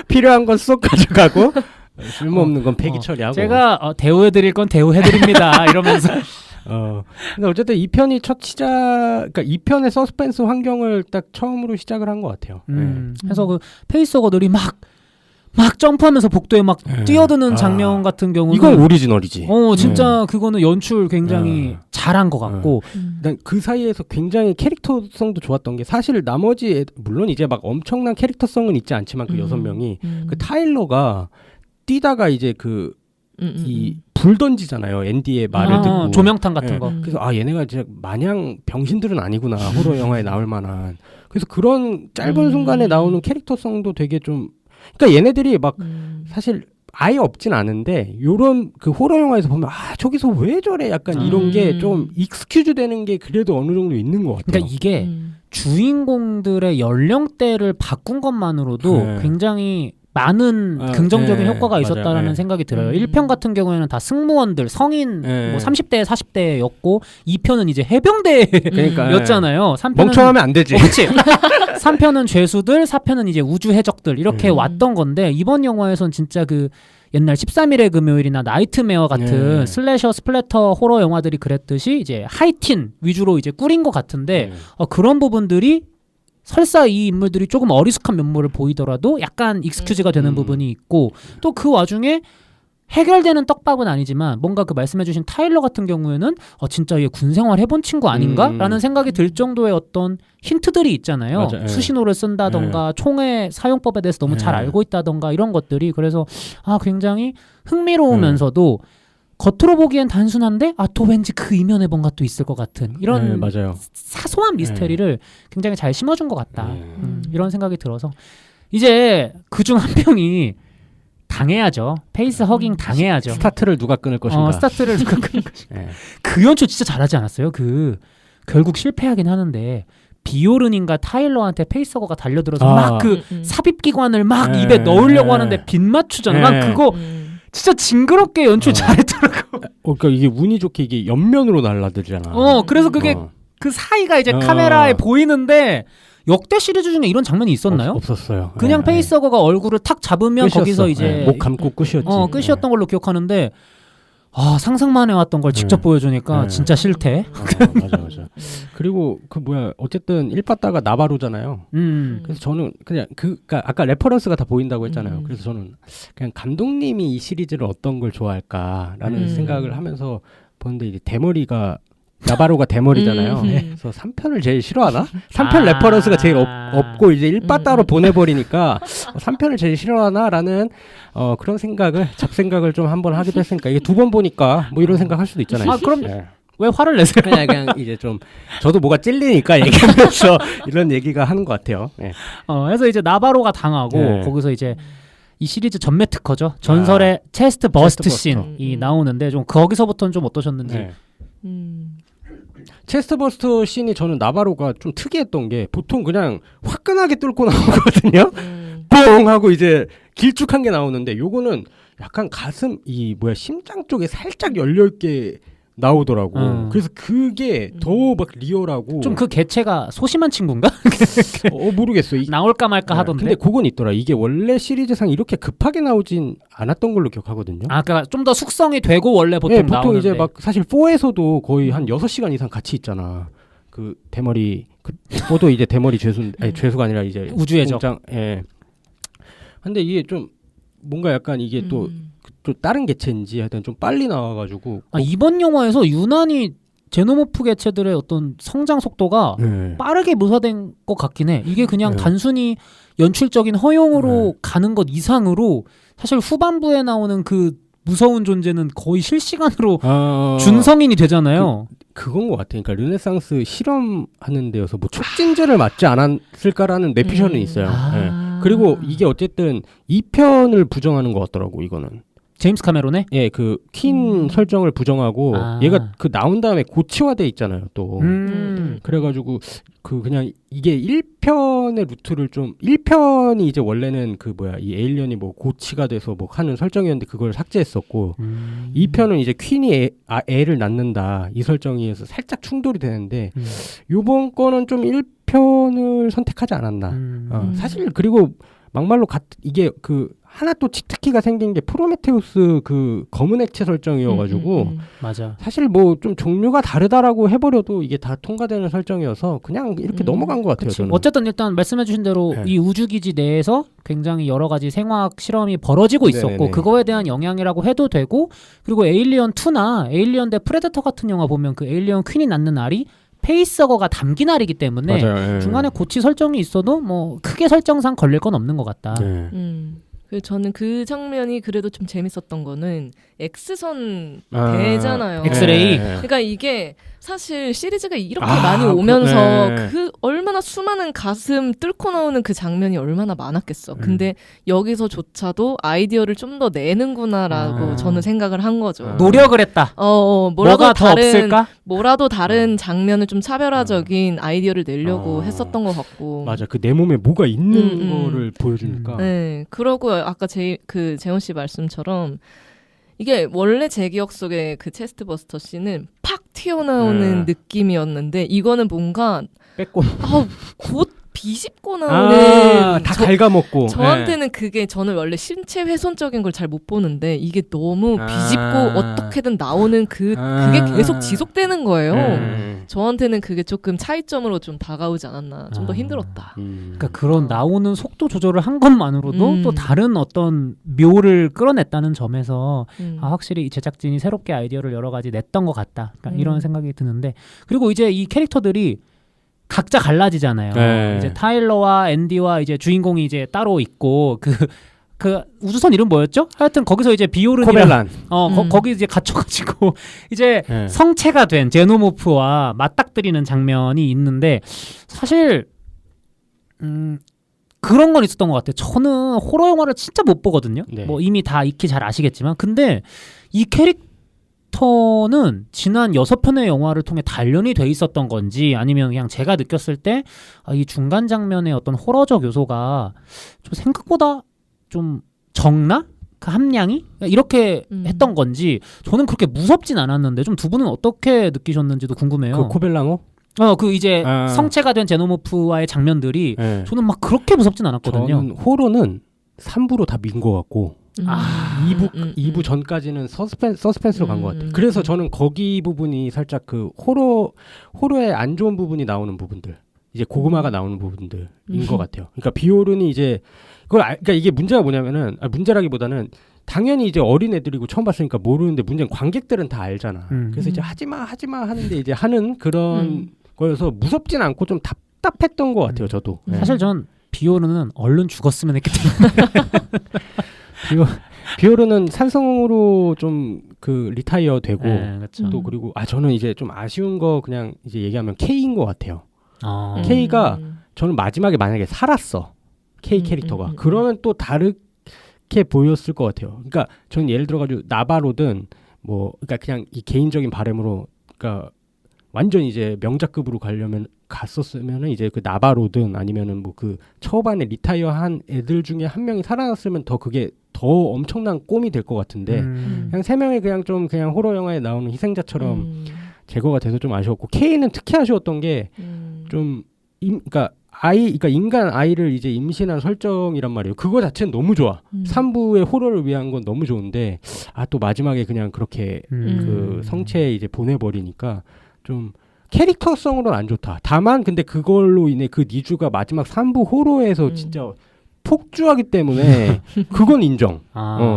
필요한 건 쏙 가져가고 쓸모없는 건 폐기 처리하고. 제가 대우해드릴 건 대우해드립니다 이러면서. 근데 어쨌든 2편이 그러니까 2편의 서스펜스 환경을 딱 처음으로 시작을 한 것 같아요. 그래서 그 페이스허거들이 막 점프하면서 복도에 막 뛰어드는 장면 같은 경우는 이건 오리지널이지. 진짜 그거는 연출 굉장히 잘한 것 같고. 난 그 사이에서 굉장히 캐릭터성도 좋았던 게 사실 나머지 물론 이제 막 엄청난 캐릭터성은 있지 않지만 그 6명이 그 타일러가 뛰다가 이제 이 불 던지잖아요. 앤디의 말을 듣고 조명탄 같은 거. 그래서 얘네가 진짜 마냥 병신들은 아니구나. 호러 영화에 나올 만한. 그래서 그런 짧은 순간에 나오는 캐릭터성도 되게 좀 그러니까 얘네들이 막 사실 아예 없진 않은데 요런 그 호러 영화에서 보면 저기서 왜 저래 약간 이런 게 좀 익스큐즈 되는 게 그래도 어느 정도 있는 것 같아요. 그러니까 이게 주인공들의 연령대를 바꾼 것만으로도 굉장히 많은 긍정적인 효과가 있었다라는 생각이 들어요. 1편 같은 경우에는 다 승무원들, 성인 뭐 30대, 40대였고 2편은 이제 해병대였잖아요. 3편은 멍청하면 안 되지. 그렇지. 3편은 죄수들, 4편은 이제 우주 해적들 이렇게 왔던 건데 이번 영화에선 진짜 그 옛날 13일의 금요일이나 나이트메어 같은 슬래셔 스플래터 호러 영화들이 그랬듯이 이제 하이틴 위주로 이제 꾸린 것 같은데 그런 부분들이 설사 이 인물들이 조금 어리숙한 면모를 보이더라도 약간 익스큐즈가 되는 부분이 있고 또 그 와중에 해결되는 떡밥은 아니지만 뭔가 그 말씀해주신 타일러 같은 경우에는 진짜 얘 군생활 해본 친구 아닌가? 라는 생각이 들 정도의 어떤 힌트들이 있잖아요. 수신호를 쓴다던가 총의 사용법에 대해서 너무 잘 알고 있다던가 이런 것들이 그래서 굉장히 흥미로우면서도 겉으로 보기엔 단순한데 또 왠지 그 이면에 뭔가 또 있을 것 같은 이런 맞아요. 사소한 미스테리를 굉장히 잘 심어준 것 같다. 이런 생각이 들어서 이제 그중 한 명이 당해야죠. 페이스 허깅 당해야죠. 스타트를 누가 끊을 것인가. 스타트를 누가 끊을 것인가. 그 연출 진짜 잘하지 않았어요? 결국 실패하긴 하는데 비오른인가 타일러한테 페이스허거가 달려들어서 막 그 삽입기관을 막 입에 넣으려고 하는데 빗 맞추잖아. 막 그거 진짜 징그럽게 연출 잘했더라고. 그러니까 이게 운이 좋게 이게 옆면으로 날라들잖아. 그래서 그게 그 사이가 이제 카메라에 보이는데 역대 시리즈 중에 이런 장면이 있었나요? 없었어요. 그냥 페이스허거가 얼굴을 탁 잡으면 끝이었어. 거기서 이제 목 감고 끝이었지. 끝이었던 걸로 기억하는데 상상만 해왔던 걸 직접 보여주니까 네. 진짜 싫대. 맞아. 그리고 그 뭐야 어쨌든 일바다가 나바로잖아요. 그래서 저는 그냥 그러니까 아까 레퍼런스가 다 보인다고 했잖아요. 그래서 저는 그냥 감독님이 이 시리즈를 어떤 걸 좋아할까라는 생각을 하면서 보는데 이제 대머리가 나바로가 대머리잖아요. 그래서 3편을 제일 싫어하나? 3편 레퍼런스가 제일 없고 이제 1바따로 보내버리니까 3편을 제일 싫어하나라는 그런 잡생각을 좀 한번 하기도 했으니까 이게 2번 보니까 뭐 이런 생각 할 수도 있잖아요. 그럼 왜 화를 내세요? 그냥 이제 좀 저도 뭐가 찔리니까 얘기하면서 이런 얘기가 하는 것 같아요. 네. 그래서 이제 나바로가 당하고 거기서 이제 이 시리즈 전매 특허죠. 전설의 체스트 버스트 씬이 나오는데 좀 거기서부터는 좀 어떠셨는지. 체스트 버스터 씬이 저는 나바로가 좀 특이했던 게 보통 그냥 화끈하게 뚫고 나오거든요. 뽕 하고 이제 길쭉한 게 나오는데 요거는 약간 심장 쪽에 살짝 열려있게 나오더라고. 그래서 그게 더 막 리얼하고 좀 그 개체가 소심한 친구인가? 모르겠어. 나올까 말까 하던데. 근데 그건 있더라. 이게 원래 시리즈상 이렇게 급하게 나오진 않았던 걸로 기억하거든요. 그러니까 좀 더 숙성이 되고 원래 보통 보통 나오는데. 이제 막 사실 4에서도 거의 한 6시간 이상 같이 있잖아. 그 대머리 그도 이제 대머리 죄수가 아니라 이제 우주의 적. 예. 근데 이게 좀 뭔가 약간 이게 또 다른 개체인지 하여튼 좀 빨리 나와가지고 이번 영화에서 유난히 제노모프 개체들의 어떤 성장 속도가 빠르게 묘사된 것 같긴 해. 이게 그냥 단순히 연출적인 허용으로 가는 것 이상으로 사실 후반부에 나오는 그 무서운 존재는 거의 실시간으로 준성인이 되잖아요. 그건 것 같아. 그러니까 르네상스 실험하는 데여서 뭐 촉진제를 맞지 않았을까라는 내피셜은 있어요. 그리고 이게 어쨌든 2편을 부정하는 것 같더라고 이거는. 제임스 카메론의? 예, 그 퀸 설정을 부정하고 얘가 그 나온 다음에 고치화돼 있잖아요, 또. 그래가지고 그냥 이게 1편의 루트를 1편이 이제 원래는 이 에일리언이 뭐 고치가 돼서 뭐 하는 설정이었는데 그걸 삭제했었고 2편은 이제 퀸이 애를 낳는다 이 설정이어서 살짝 충돌이 되는데 요번 거는 좀 1편을 선택하지 않았나. 사실 그리고 막말로 이게 하나 또 치트키가 생긴 게 프로메테우스 검은 액체 설정이어가지고 맞아. 사실 뭐 좀 종류가 다르다라고 해버려도 이게 다 통과되는 설정이어서 그냥 이렇게 넘어간 것 같아요. 저는. 어쨌든 일단 말씀해주신 대로 이 우주기지 내에서 굉장히 여러 가지 생화학 실험이 벌어지고 있었고 네네네. 그거에 대한 영향이라고 해도 되고 그리고 에일리언 2나 에일리언 대 프레데터 같은 영화 보면 그 에일리언 퀸이 낳는 알이 페이스허거가 담긴 알이기 때문에 맞아요. 중간에 고치 설정이 있어도 뭐 크게 설정상 걸릴 건 없는 것 같다. 저는 그 장면이 그래도 좀 재밌었던 거는 X선 배잖아요. 엑스레이. 그러니까 이게 사실 시리즈가 이렇게 많이 오면서 그 얼마나 수많은 가슴 뚫고 나오는 그 장면이 얼마나 많았겠어. 근데 여기서조차도 아이디어를 좀 더 내는구나라고 저는 생각을 한 거죠. 노력을 했다. 뭐가 더 없을까? 뭐라도 다른 장면을 좀 차별화적인 아이디어를 내려고 했었던 것 같고. 맞아. 내 몸에 뭐가 있는 거를 보여주니까. 네. 그러고 아까 재원 씨 말씀처럼 이게 원래 제 기억 속에 그 체스트버스터 씬은 팍 튀어나오는 느낌이었는데 이거는 뭔가 뺏고 곧 비집고 나오는 다 갉아먹고 저한테는 그게 저는 원래 신체 훼손적인 걸 잘 못 보는데 이게 너무 비집고 어떻게든 나오는 그게 계속 지속되는 거예요. 저한테는 그게 조금 차이점으로 좀 다가오지 않았나. 좀 더 힘들었다. 그러니까 그런 나오는 속도 조절을 한 것만으로도 또 다른 어떤 묘를 끌어냈다는 점에서 확실히 이 제작진이 새롭게 아이디어를 여러 가지 냈던 것 같다. 그러니까 이런 생각이 드는데 그리고 이제 이 캐릭터들이 각자 갈라지잖아요. 이제 타일러와 앤디와 이제 주인공이 이제 따로 있고 그 우주선 이름 뭐였죠? 하여튼 거기서 이제 비오른이랑 거기 이제 갇혀가지고 이제 성체가 된 제노모프와 맞닥뜨리는 장면이 있는데 사실 그런 건 있었던 것 같아요. 저는 호러 영화를 진짜 못 보거든요. 뭐 이미 다 익히 잘 아시겠지만 근데 이 캐릭터는 지난 6편의 영화를 통해 단련이 돼 있었던 건지 아니면 그냥 제가 느꼈을 때 이 중간 장면의 어떤 호러적 요소가 좀 생각보다 좀 적나? 그 함량이? 이렇게 했던 건지 저는 그렇게 무섭진 않았는데 좀 두 분은 어떻게 느끼셨는지도 궁금해요. 그 코벨라노? 그 이제 성체가 된 제노모프와의 장면들이 저는 막 그렇게 무섭진 않았거든요. 저는 호러는 3부로 다 민 것 같고 2부 전까지는 서스펜스로 간 것 같아요. 그래서 저는 거기 부분이 살짝 그 호러의 안 좋은 부분이 나오는 부분들, 이제 고구마가 나오는 부분들인 것 같아요. 그러니까 비오른이 이제 그러니까 이게 문제가 뭐냐면은 문제라기보다는 당연히 이제 어린 애들이고 처음 봤으니까 모르는데 문제는 관객들은 다 알잖아. 그래서 이제 하지마 하는데 이제 하는 그런 거여서 무섭진 않고 좀 답답했던 것 같아요. 저도. 사실 전 비오르는 얼른 죽었으면 했기 때문에 비오르는 산성으로 좀 그 리타이어 되고 그렇죠. 또 그리고 저는 이제 좀 아쉬운 거 그냥 이제 얘기하면 K인 것 같아요. K가 저는 마지막에 만약에 살았어. K 캐릭터가 그러면 또 다르게 보였을 것 같아요. 그러니까 저는 예를 들어가지고 나바로든 뭐 그러니까 그냥 이 개인적인 바람으로 그러니까 완전 이제 명작급으로 가려면 갔었으면은 이제 그 나바로든 아니면은 뭐 그 초반에 리타이어한 애들 중에 한 명이 살아났으면 더 그게 더 엄청난 꼼이 될 것 같은데 그냥 세 명이 그냥 좀 그냥 호러 영화에 나오는 희생자처럼 제거가 돼서 좀 아쉬웠고 K는 특히 아쉬웠던 게 좀 그러니까 인간 아이를 이제 임신한 설정이란 말이에요. 그거 자체는 너무 좋아. 3부의 호러를 위한 건 너무 좋은데 또 마지막에 그냥 그렇게 그 성체에 이제 보내버리니까 좀 캐릭터성으로는 안 좋다. 다만 근데 그걸로 인해 그 니주가 마지막 3부 호러에서 진짜 폭주하기 때문에 그건 인정.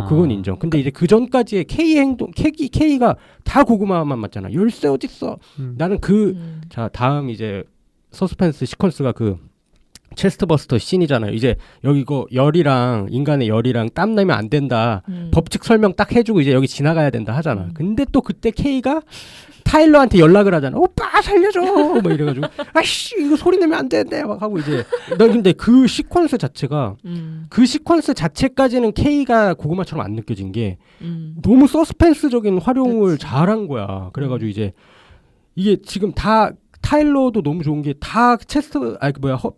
그건 인정. 근데 이제 그 전까지의 K가 다 고구마만 맞잖아. 열쇠 어딨어? 나는 자 다음 이제 서스펜스 시퀀스가 그 체스트버스터 씬이잖아요. 이제 여기 이거 열이랑 인간의 열이랑 땀 나면 안 된다. 법칙 설명 딱 해주고 이제 여기 지나가야 된다 하잖아. 근데 또 그때 K가 타일러한테 연락을 하잖아. 오빠 살려줘. 뭐 이래가지고 아씨 이거 소리 내면 안 되는데 막 하고 이제 근데 그 시퀀스 자체가 그 시퀀스 자체까지는 K가 고구마처럼 안 느껴진 게 너무 서스펜스적인 활용을 잘한 거야. 그래가지고 이제 이게 지금 다 타일러도 너무 좋은 게 다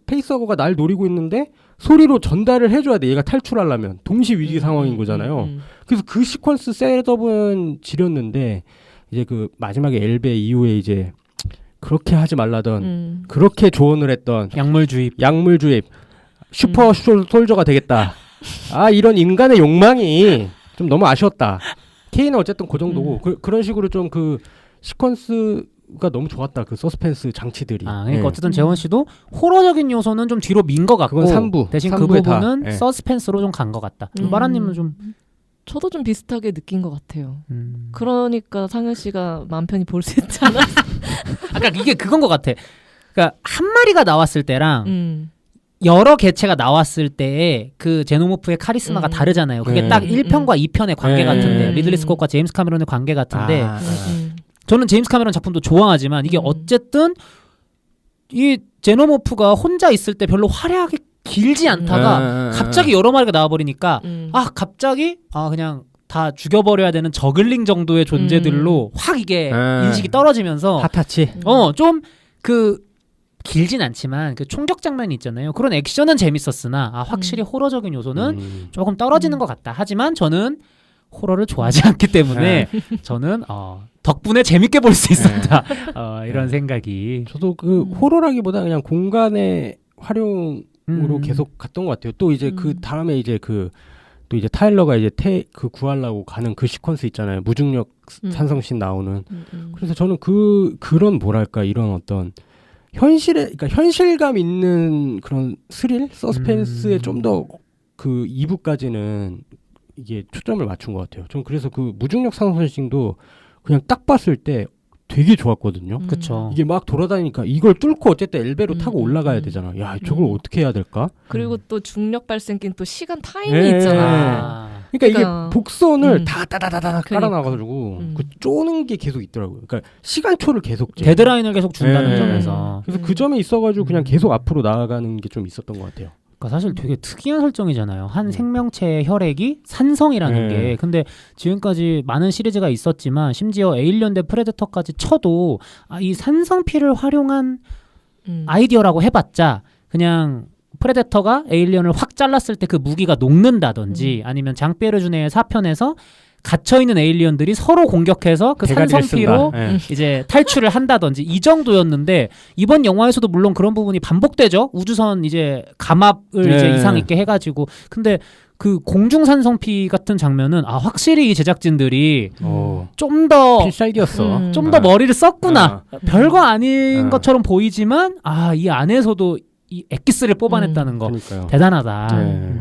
페이스허거가 날 노리고 있는데 소리로 전달을 해줘야 돼. 얘가 탈출하려면 동시 위기 상황인 거잖아요. 그래서 그 시퀀스 셋업은 지렸는데 이제 그 마지막에 엘베 이후에 이제 그렇게 하지 말라던 그렇게 조언을 했던 약물 주입 슈퍼 솔저가 되겠다. 이런 인간의 욕망이 좀 너무 아쉬웠다. K는 어쨌든 그 정도고 그런 식으로 좀 그 시퀀스가 너무 좋았다. 그 서스펜스 장치들이. 그러니까 어쨌든 재원 씨도 호러적인 요소는 좀 뒤로 민 것 같고 그건 3부, 대신 그 부분은 서스펜스로 좀 간 것 같다. 마라님은 좀 저도 좀 비슷하게 느낀 것 같아요. 그러니까 상현 씨가 마음 편히 볼 수 있잖아. 그러니까 이게 그건 것 같아. 그러니까 한 마리가 나왔을 때랑 여러 개체가 나왔을 때의 그 제노모프의 카리스마가 다르잖아요. 그게 딱 1편과 2편의 관계 같은데 리들리 스콧과 제임스 카메론의 관계 같은데 저는 제임스 카메론 작품도 좋아하지만 이게 어쨌든 이 제노모프가 혼자 있을 때 별로 활약이 길지 않다가 갑자기 여러 마리가 나와버리니까 갑자기 그냥 다 죽여버려야 되는 저글링 정도의 존재들로 확 이게 인식이 떨어지면서 핫타치 좀 그 길진 않지만 그 총격 장면이 있잖아요. 그런 액션은 재밌었으나 확실히 호러적인 요소는 조금 떨어지는 것 같다. 하지만 저는 호러를 좋아하지 않기 때문에 저는 덕분에 재밌게 볼 수 있었다. 이런 생각이. 저도 그 호러라기보다 그냥 공간의 활용으로 계속 갔던 것 같아요. 또 이제 그 다음에 이제 또 이제 타일러가 이제 그 구하려고 가는 그 시퀀스 있잖아요. 무중력 산성신 나오는. 그래서 저는 그런 뭐랄까 이런 어떤 그러니까 현실감 있는 그런 스릴, 서스펜스에 좀 더 그 2부까지는 이게 초점을 맞춘 것 같아요. 전 그래서 그 무중력 산성신도 그냥 딱 봤을 때 되게 좋았거든요. 그렇죠. 이게 막 돌아다니니까 이걸 뚫고 어쨌든 엘베로 타고 올라가야 되잖아. 야, 저걸 어떻게 해야 될까? 그리고 또 중력 발생기는 또 시간 타임이 있잖아. 그러니까 이게 복선을 다다다다다 깔아놔가지고 그 쪼는 게 계속 있더라고요. 그러니까 시간초를 계속 데드라인을 계속 준다는 점에서. 그래서 그 점에 있어가지고 그냥 계속 앞으로 나아가는 게 좀 있었던 것 같아요. 그러니까 사실 되게 특이한 설정이잖아요. 한 생명체의 혈액이 산성이라는 게. 근데 지금까지 많은 시리즈가 있었지만 심지어 에일리언 대 프레데터까지 쳐도 이 산성피를 활용한 아이디어라고 해봤자 그냥 프레데터가 에일리언을 확 잘랐을 때 그 무기가 녹는다든지 아니면 장피에르주네의 4편에서 갇혀있는 에일리언들이 서로 공격해서 그 산성피로 이제 탈출을 한다든지 이 정도였는데 이번 영화에서도 물론 그런 부분이 반복되죠. 우주선 이제 감압을 이제 이상 있게 해가지고 근데 그 공중산성피 같은 장면은 확실히 이 제작진들이 좀 더 필살기였어. 좀 더 머리를 썼구나. 별거 아닌 것처럼 보이지만 이 안에서도 이 엑기스를 뽑아냈다는 거 그러니까요. 대단하다. 네.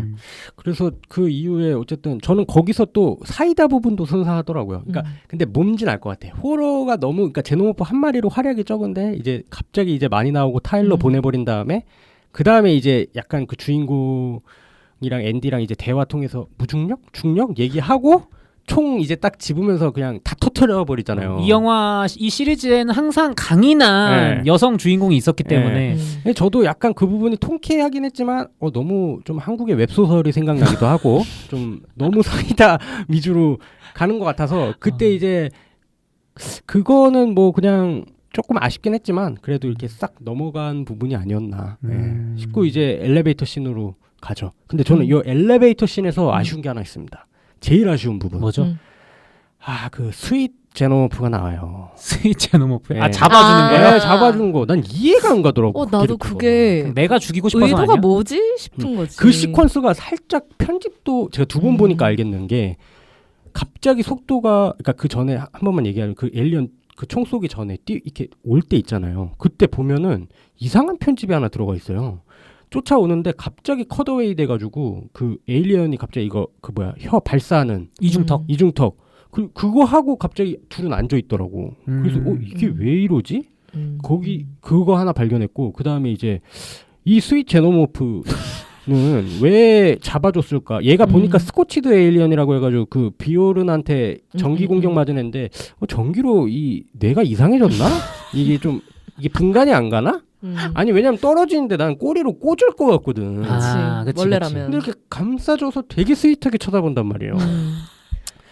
그래서 그 이후에 어쨌든 저는 거기서 또 사이다 부분도 선사하더라고요. 그러니까 근데 뭔지는 알 것 같아. 호러가 너무 그러니까 제노모프 한 마리로 활약이 적은데 이제 갑자기 이제 많이 나오고 타일러 보내버린 다음에 그 다음에 이제 약간 그 주인공이랑 앤디랑 이제 대화 통해서 무중력, 중력 얘기하고 총 이제 딱 집으면서 그냥 다 터트려 버리잖아요. 이 시리즈에는 항상 강인한 여성 주인공이 있었기 때문에 저도 약간 그 부분이 통쾌하긴 했지만 너무 좀 한국의 웹소설이 생각나기도 하고 좀 너무 사이다 위주로 가는 것 같아서 그때 이제 그거는 뭐 그냥 조금 아쉽긴 했지만 그래도 이렇게 싹 넘어간 부분이 아니었나 싶고 이제 엘리베이터 씬으로 가죠. 근데 저는 이 엘리베이터 씬에서 아쉬운 게 하나 있습니다. 제일 아쉬운 부분. 뭐죠? 그 스윗 제노모프가 나와요. 스윗 제노모프. 네. 잡아주는 거예요? 네, 잡아주는 거. 난 이해가 안 가더라고. 나도 그게 내가 죽이고 싶어서 의도가 아니야? 뭐지 싶은 거지. 그 시퀀스가 살짝 편집도 제가 두 번 보니까 알겠는 게 갑자기 속도가 그러니까 그 전에 한 번만 얘기하면 그 에일리언 그 총 쏘기 전에 이렇게 올 때 있잖아요. 그때 보면은 이상한 편집이 하나 들어가 있어요. 쫓아오는데 갑자기 컷어웨이 돼가지고 그 에일리언이 갑자기 이거 그 혀 발사하는 이중턱 그거 하고 갑자기 둘은 앉아 있더라고. 그래서 이게 왜 이러지? 거기 그거 하나 발견했고 그 다음에 이제 이 스윗 제노모프는 왜 잡아줬을까? 얘가 보니까 스코치드 에일리언이라고 해가지고 그 비오른한테 전기 공격 맞은 애인데 전기로 이 뇌가 이상해졌나? 이게 분간이 안 가나? 아니 왜냐면 떨어지는데 난 꼬리로 꽂을 것 같거든. 그치. 원래라면. 근데 이렇게 감싸줘서 되게 스윗하게 쳐다본단 말이에요.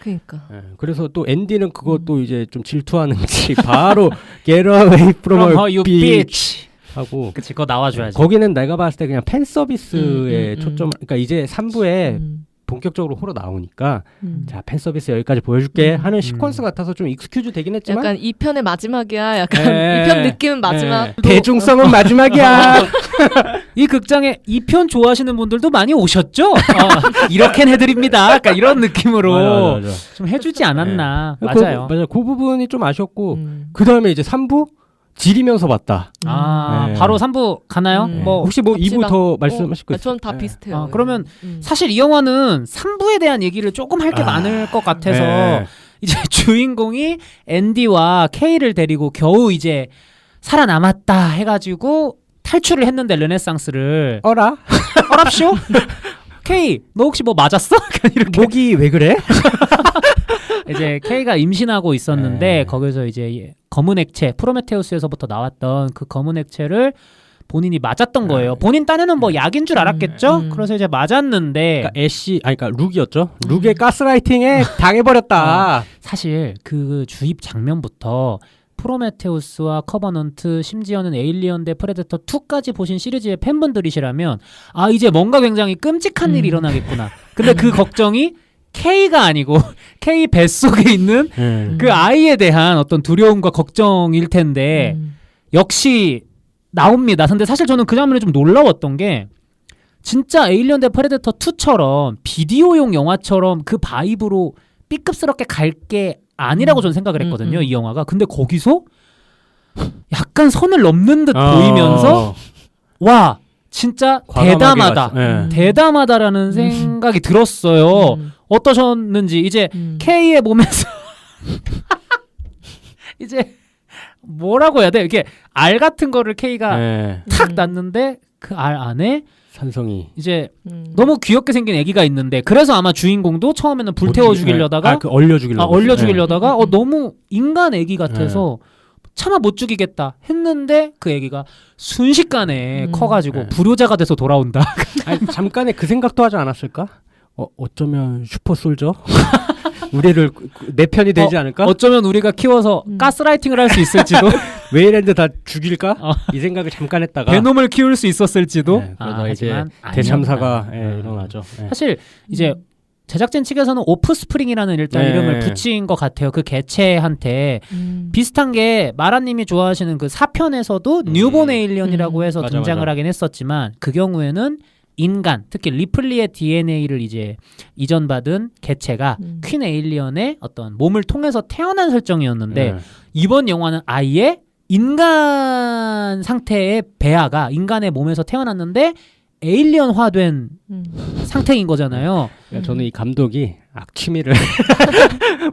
그러니까. 그래서 또 앤디는 그것도 이제 좀 질투하는지 바로 Get away from her bitch 하고. 그치, 그거 나와줘야지. 거기는 내가 봤을 때 그냥 팬 서비스에 초점. 그러니까 이제 3부에 본격적으로 호러 나오니까 자 팬서비스 여기까지 보여줄게 하는 시퀀스 같아서 좀 익스큐즈 되긴 했지만 약간 2편의 마지막이야. 약간 2편 느낌은 마지막. 대중성은 마지막이야. 이 극장에 2편 좋아하시는 분들도 많이 오셨죠? 이렇게 해드립니다. 약간 이런 느낌으로 맞아. 좀 해주지 않았나. 맞아요. 그 부분이 좀 아쉬웠고 그 다음에 이제 3부 지리면서 봤다. 바로 3부 가나요? 혹시 뭐 2부 더 말씀하실 거 있어요? 전 다 비슷해요. 그러면 사실 이 영화는 3부에 대한 얘기를 조금 할 게 많을 것 같아서 이제 주인공이 앤디와 케이를 데리고 겨우 이제 살아남았다 해가지고 탈출을 했는데 르네상스를 어랍쇼? 케이 너 혹시 뭐 맞았어? 이렇게 목이 왜 그래? 이제 케이가 임신하고 있었는데 거기서 이제 검은 액체 프로메테우스에서부터 나왔던 그 검은 액체를 본인이 맞았던 거예요. 본인 딴에는 뭐 약인 줄 알았겠죠? 그래서 이제 맞았는데 그러니까 룩이었죠. 룩의 가스라이팅에 당해버렸다. 사실 그 주입 장면부터 프로메테우스와 커버넌트 심지어는 에일리언 대 프레데터 2까지 보신 시리즈의 팬분들이시라면 이제 뭔가 굉장히 끔찍한 일이 일어나겠구나. 근데 그 걱정이 K가 아니고 K 뱃속에 있는 그 아이에 대한 어떤 두려움과 걱정일 텐데 역시 나옵니다. 근데 사실 저는 그 장면에 좀 놀라웠던 게 진짜 에일리언 대 프레데터 2처럼 비디오용 영화처럼 그 바이브로 B급스럽게 갈 게 아니라고 저는 생각을 했거든요. 이 영화가. 근데 거기서 약간 선을 넘는 듯 보이면서 와 진짜 대담하다. 대담하다라는 생각이 들었어요. 어떠셨는지 이제 K의 몸에서 이제 뭐라고 해야 돼? 이렇게 알 같은 거를 K가 탁 났는데 그 알 안에 산성이 이제 너무 귀엽게 생긴 애기가 있는데 그래서 아마 주인공도 처음에는 불태워 죽이려다가 얼려 죽이려다가 너무 인간 애기 같아서 차마 못 죽이겠다 했는데 그 애기가 순식간에 커가지고 불효자가 돼서 돌아온다. 아니, 잠깐의 그 생각도 하지 않았을까? 어쩌면 슈퍼솔저? 우리를 내 편이 되지 않을까? 어쩌면 우리가 키워서 가스라이팅을 할 수 있을지도. 웨이랜드 다 죽일까? 이 생각을 잠깐 했다가 베놈을 키울 수 있었을지도. 그러다 이제 대참사가 일어나죠. 사실 이제 제작진 측에서는 오프스프링이라는 일단 이름을 붙인 것 같아요. 그 개체한테 비슷한 게 마라님이 좋아하시는 그 4편에서도 뉴본 에일리언이라고 해서 맞아, 등장을 맞아. 하긴 했었지만 그 경우에는 인간, 특히 리플리의 DNA를 이제 이전받은 개체가 퀸 에일리언의 어떤 몸을 통해서 태어난 설정이었는데 네. 이번 영화는 아예 인간 상태의 베아가 인간의 몸에서 태어났는데 에일리언화된 상태인 거잖아요. 그러니까 저는 이 감독이 악취미를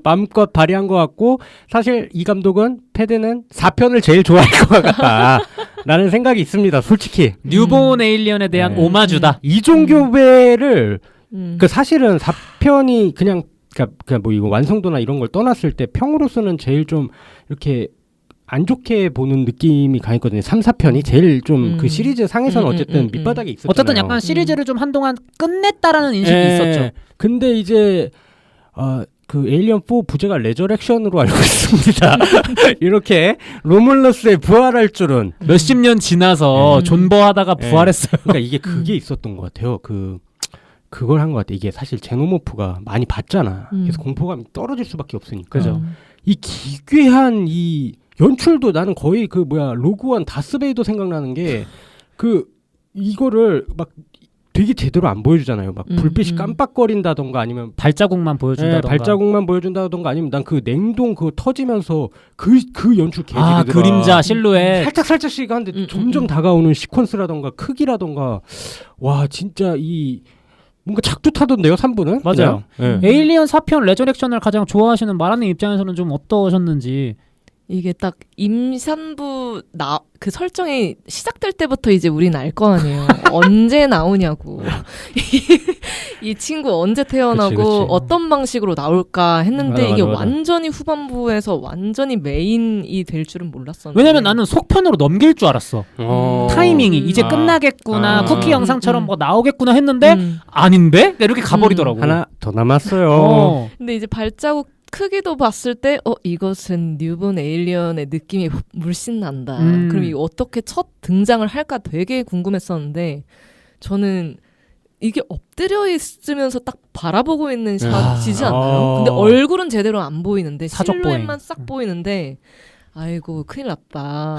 마음껏 발휘한 것 같고 사실 이 감독은 패드는 4편을 제일 좋아할 것 같다라는 생각이 있습니다. 솔직히 뉴본 에일리언에 대한 네. 오마주다. 이종교배를 그 사실은 4편이 그냥 뭐 이거 완성도나 이런 걸 떠났을 때 평으로서는 제일 좀 이렇게 안 좋게 보는 느낌이 강했거든요. 3, 4편이 제일 좀 그 시리즈 상에서는 어쨌든 밑바닥에 있었잖아요. 어쨌든 약간 시리즈를 좀 한동안 끝냈다라는 인식이 예. 있었죠. 근데 이제 그 에일리언 4 부제가 레저렉션으로 알고 있습니다. 이렇게 로물러스의 부활할 줄은. 몇십 년 지나서 존버하다가 부활했어요. 그러니까 이게 그게 있었던 것 같아요. 그걸 한 것 같아. 이게 사실 제노모프가 많이 봤잖아. 그래서 공포감이 떨어질 수밖에 없으니까. 그죠. 이 기괴한 이 연출도 나는 거의 그 로그원 다스베이더 생각나는 게 이거를 막 되게 제대로 안 보여주잖아요. 막 불빛이 깜빡거린다던가 아니면 발자국만 보여준다던가. 발자국만 보여준다던가 아니면 난 그 냉동 그거 터지면서 그 연출 개지르더라. 그림자 실루엣. 살짝씩 하는데 점점 다가오는 시퀀스라던가 크기라던가 와 진짜 이 뭔가 작두타던데요 3부는? 맞아요. 에일리언 4편 레저렉션을 가장 좋아하시는 마라님 입장에서는 좀 어떠셨는지. 이게 딱 임산부 그 설정이 시작될 때부터 이제 우린 알 거 아니에요. 언제 나오냐고. 이 친구 언제 태어나고 그치. 어떤 방식으로 나올까 했는데 이게 맞아. 완전히 후반부에서 완전히 메인이 될 줄은 몰랐었는데. 왜냐면 나는 속편으로 넘길 줄 알았어. 타이밍이 이제 끝나겠구나. 쿠키 영상처럼 뭐 나오겠구나 했는데 아닌데? 이렇게 가버리더라고. 하나 더 남았어요. 근데 이제 발자국 크기도 봤을 때 이것은 뉴본 에일리언의 느낌이 물씬 난다. 그럼 이거 어떻게 첫 등장을 할까 되게 궁금했었는데 저는 이게 엎드려 있으면서 딱 바라보고 있는 샷이지 않나요? 근데 얼굴은 제대로 안 보이는데 실루엣만 싹 보이는데 아이고 큰일 났다.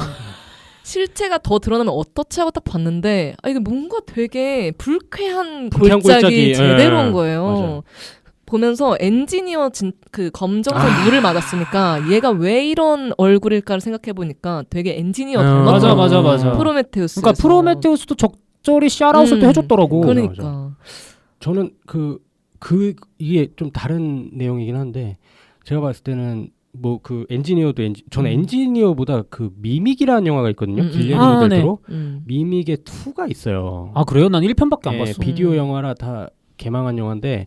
실체가 더 드러나면 어떻지 하고 딱 봤는데 이게 뭔가 되게 불쾌한 골짜기 제대로 온 거예요. 맞아요. 보면서 엔지니어 그 검정색 물을 맞았으니까 얘가 왜 이런 얼굴일까를 생각해 보니까 되게 엔지니어 닮았더라고요. 맞아. 프로메테우스. 그러니까 프로메테우스도 적절히 샤라웃을 해줬더라고. 그러니까. 맞아. 저는 이게 좀 다른 내용이긴 한데 제가 봤을 때는 뭐 그 엔지니어도 저는 엔지니어보다 그 미믹이라는 영화가 있거든요. 길리언 델토로. 미믹의 2가 있어요. 아 그래요? 난 1편밖에 안 봤어. 비디오 영화라 다 개망한 영화인데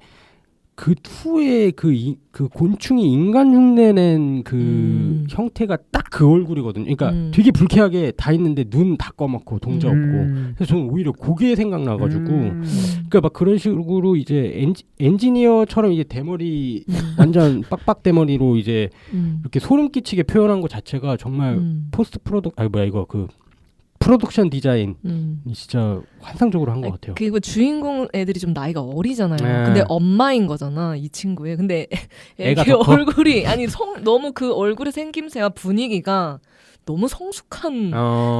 그 2의 그 곤충이 인간 흉내낸 그 형태가 딱 그 얼굴이거든요. 그러니까 되게 불쾌하게 다 있는데 눈 다 꺼먹고 동자 없고. 그래서 저는 오히려 그게 생각나가지고 그러니까 막 그런 식으로 이제 엔지니어처럼 이제 대머리 완전 빡빡 대머리로 이제 이렇게 소름 끼치게 표현한 것 자체가 정말 프로덕션 디자인이 진짜 환상적으로 한 것 같아요. 그리고 주인공 애들이 좀 나이가 어리잖아요. 근데 엄마인 거잖아 이 친구의. 근데 애가 얼굴이 너무 그 얼굴의 생김새와 분위기가 너무 성숙한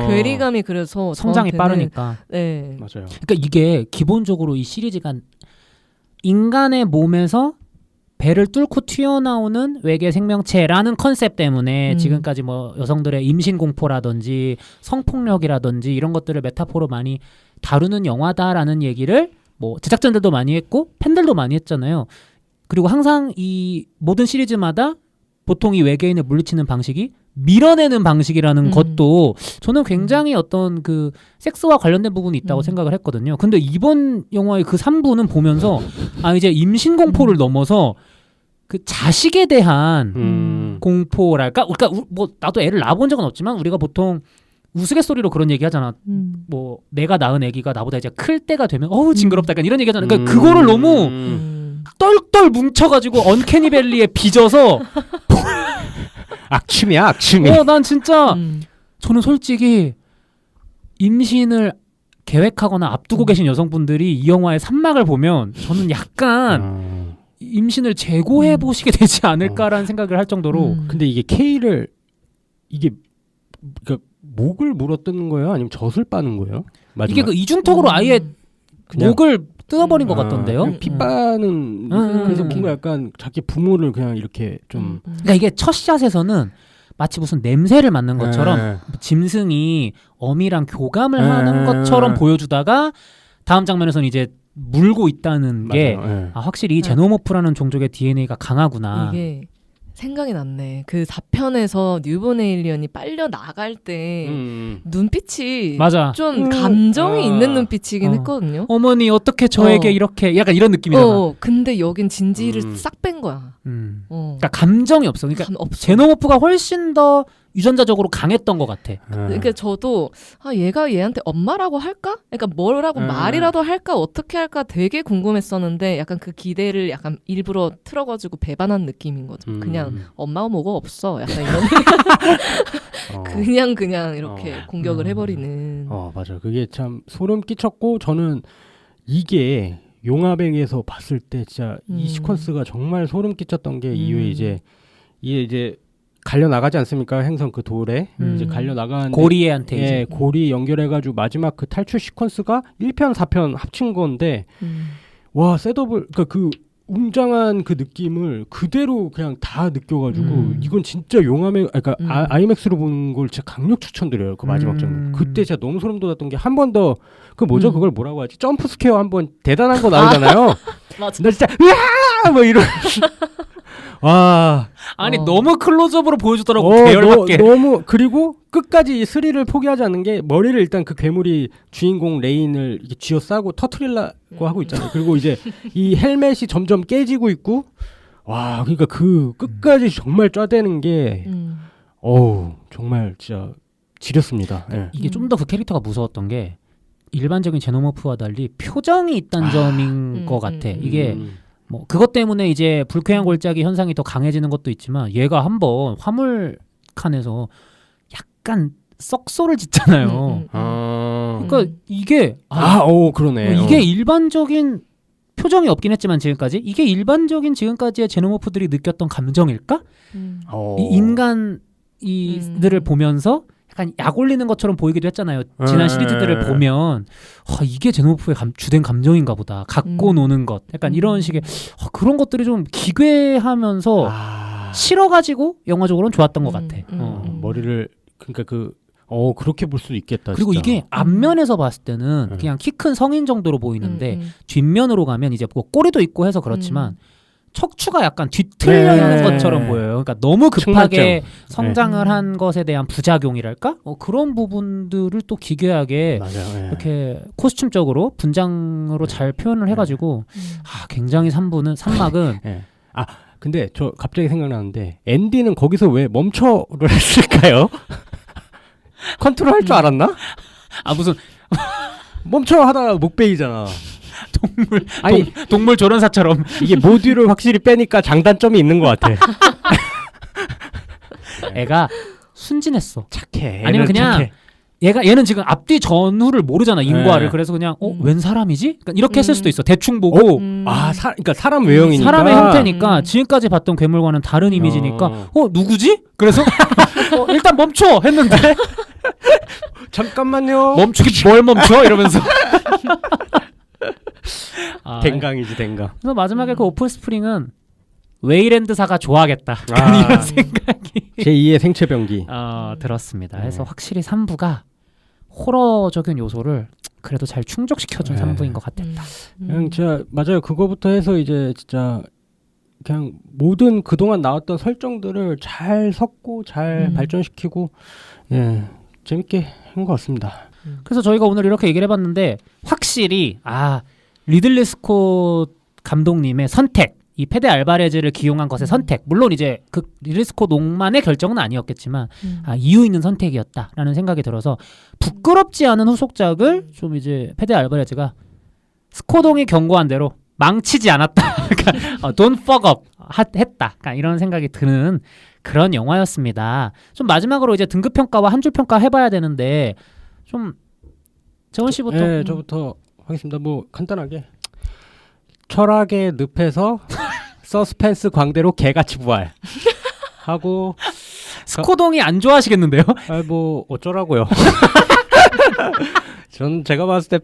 괴리감이 그래서 성장이 저한테는, 빠르니까. 네 맞아요. 그러니까 이게 기본적으로 이 시리즈가 인간의 몸에서 배를 뚫고 튀어나오는 외계 생명체라는 컨셉 때문에 지금까지 뭐 여성들의 임신 공포라든지 성폭력이라든지 이런 것들을 메타포로 많이 다루는 영화다라는 얘기를 뭐 제작진들도 많이 했고 팬들도 많이 했잖아요. 그리고 항상 이 모든 시리즈마다 보통 이 외계인을 물리치는 방식이 밀어내는 방식이라는 것도 저는 굉장히 어떤 그 섹스와 관련된 부분이 있다고 생각을 했거든요. 근데 이번 영화의 그 3부는 보면서 이제 임신 공포를 넘어서 그 자식에 대한 공포랄까? 그러니까 뭐 나도 애를 낳아본 적은 없지만 우리가 보통 우스갯소리로 그런 얘기 하잖아. 뭐 내가 낳은 애기가 나보다 이제 클 때가 되면 징그럽다 약간 이런 얘기 하잖아. 그러니까 그거를 너무 똘똘 뭉쳐가지고 언캐니밸리에 빚어서 악취미야. 난 진짜 저는 솔직히 임신을 계획하거나 앞두고 계신 여성분들이 이 영화의 산막을 보면 저는 약간 임신을 재고해 보시게 되지 않을까라는 생각을 할 정도로. 근데 이게 그러니까 목을 물어뜯는 거예요? 아니면 젖을 빠는 거예요? 마지막? 이게 그 이중턱으로 아예 그냥 목을 뜯어버린 것 같던데요. 그냥 핏바는 그래서 뭔가 약간 자기 부모를 그냥 이렇게 좀 그러니까 이게 첫 샷에서는 마치 무슨 냄새를 맡는 것처럼 네. 짐승이 어미랑 교감을 네. 하는 것처럼 보여주다가 다음 장면에서는 이제 물고 있다는 게 맞아요. 네. 아, 확실히 이 제노모프라는 종족의 DNA가 강하구나. 이게 생각이 났네. 그 4편에서 뉴본 에일리언이 빨려 나갈 때 눈빛이 맞아. 좀 감정이 있는 눈빛이긴 어. 했거든요. 어머니 어떻게 저에게 이렇게 약간 이런 느낌이잖아. 근데 여긴 진지를 싹 뺀 거야. 그러니까 감정이 없어. 그러니까 없어. 제노모프가 훨씬 더 유전자적으로 강했던 것 같아. 그러니까 저도 얘가 얘한테 엄마라고 할까? 그러니까 뭐라고 말이라도 할까? 어떻게 할까? 되게 궁금했었는데 약간 그 기대를 약간 일부러 틀어가지고 배반한 느낌인 거죠. 그냥 엄마가 뭐가 없어. 약간 이런 그냥 이렇게 공격을 해버리는. 맞아. 그게 참 소름 끼쳤고 저는 이게 용화백에서 봤을 때 진짜 이 시퀀스가 정말 소름 끼쳤던 게 이후에 이게 이제 갈려 나가지 않습니까? 행성 그 돌에 이제 갈려 나가는 고리한테 이제 고리 연결해가지고 마지막 그 탈출 시퀀스가 1편 4편 합친 건데 와 셋업을 그러니까 그 웅장한 그 느낌을 그대로 그냥 다 느껴가지고 이건 진짜 용암에 그러니까 아이맥스로 보는 걸 진짜 강력 추천드려요. 그 마지막 장면. 그때 진짜 너무 소름 돋았던 게 한 번 더 그 뭐죠? 그걸 뭐라고 하지? 점프 스퀘어 한번 대단한 거 나오잖아요. 맞아. 나 진짜 으아 뭐 이런. 와 아니 너무 클로즈업으로 보여주더라고. 계열받게. 너무 그리고 끝까지 이 스릴을 포기하지 않는 게 머리를 일단 그 괴물이 주인공 레인을 이렇게 쥐어싸고 터트리려고 하고 있잖아요. 그리고 이제 이 헬멧이 점점 깨지고 있고 와 그러니까 그 끝까지 정말 쪄대는 게 어우 정말 진짜 지렸습니다. 예. 이게 좀 더 그 캐릭터가 무서웠던 게 일반적인 제노모프와 달리 표정이 있다는 점인 것 같아. 이게 뭐 그것 때문에 이제 불쾌한 골짜기 현상이 더 강해지는 것도 있지만 얘가 한번 화물칸에서 약간 썩소를 짓잖아요. 그러니까 이게 그러네. 이게 일반적인 표정이 없긴 했지만 지금까지 이게 일반적인 지금까지의 제노모프들이 느꼈던 감정일까? 이 인간 이들을 보면서 약간 약 올리는 것처럼 보이기도 했잖아요. 지난 시리즈들을 보면 이게 제노모프의 주된 감정인가 보다. 갖고 노는 것. 약간 이런 식의 그런 것들이 좀 기괴하면서 싫어가지고 영화적으로는 좋았던 것 같아. 머리를 그러니까 그렇게 볼 수도 있겠다. 그리고 진짜. 이게 앞면에서 봤을 때는 그냥 키 큰 성인 정도로 보이는데 뒷면으로 가면 이제 뭐 꼬리도 있고 해서 그렇지만 척추가 약간 뒤틀려 있는 것처럼 보여요. 그러니까 너무 급하게 성장을 한 것에 대한 부작용이랄까? 그런 부분들을 또 기괴하게 이렇게 코스튬적으로 분장으로 잘 표현을 해가지고 굉장히 3막은 근데 저 갑자기 생각나는데 앤디는 거기서 왜 멈춰를 했을까요? 컨트롤 할 줄 알았나? 무슨 멈춰 하다가 목 베이잖아. 동물 조련사처럼 이게 모듈을 확실히 빼니까 장단점이 있는 것 같아. 애가 순진했어. 착해. 아니면 그냥 착해. 얘는 지금 앞뒤 전후를 모르잖아 인과를. 그래서 그냥 웬 사람이지? 그러니까 이렇게 했을 수도 있어. 대충 보고 그러니까 사람 외형이니까 사람의 형태니까 지금까지 봤던 괴물과는 다른 이미지니까 누구지? 그래서 일단 멈춰 했는데 잠깐만요. 멈추기 뭘 멈춰? 이러면서 댕강이지 댕강. 그래서 마지막에 그 오프스프링은 웨이랜드사가 좋아하겠다. 이런 생각이 제2의 생체병기 들었습니다. 그래서 확실히 3부가 호러적인 요소를 그래도 잘 충족시켜준 3부인 것 같았다. 그냥 진짜 맞아요. 그거부터 해서 이제 진짜 그냥 모든 그동안 나왔던 설정들을 잘 섞고 잘 발전시키고 재밌게 한 것 같습니다. 그래서 저희가 오늘 이렇게 얘기를 해봤는데 확실히 리들리 스콧 감독님의 선택, 이 페데 알바레즈를 기용한 것의 선택, 물론 이제 그 리들리 스콧 농만의 결정은 아니었겠지만 이유 있는 선택이었다라는 생각이 들어서 부끄럽지 않은 후속작을 좀 이제 페데 알바레즈가 스코동이 경고한 대로 망치지 않았다. 그러니까 don't fuck up 했다. 그러니까 이런 생각이 드는 그런 영화였습니다. 좀 마지막으로 이제 등급 평가와 한 줄 평가 해봐야 되는데 좀 재원 씨부터. 네, 저부터 하겠습니다. 뭐 간단하게 철학의 늪에서 서스펜스 광대로 개같이 부활 하고 스코동이 안 좋아하시겠는데요? 뭐 어쩌라고요. 전 제가 봤을 때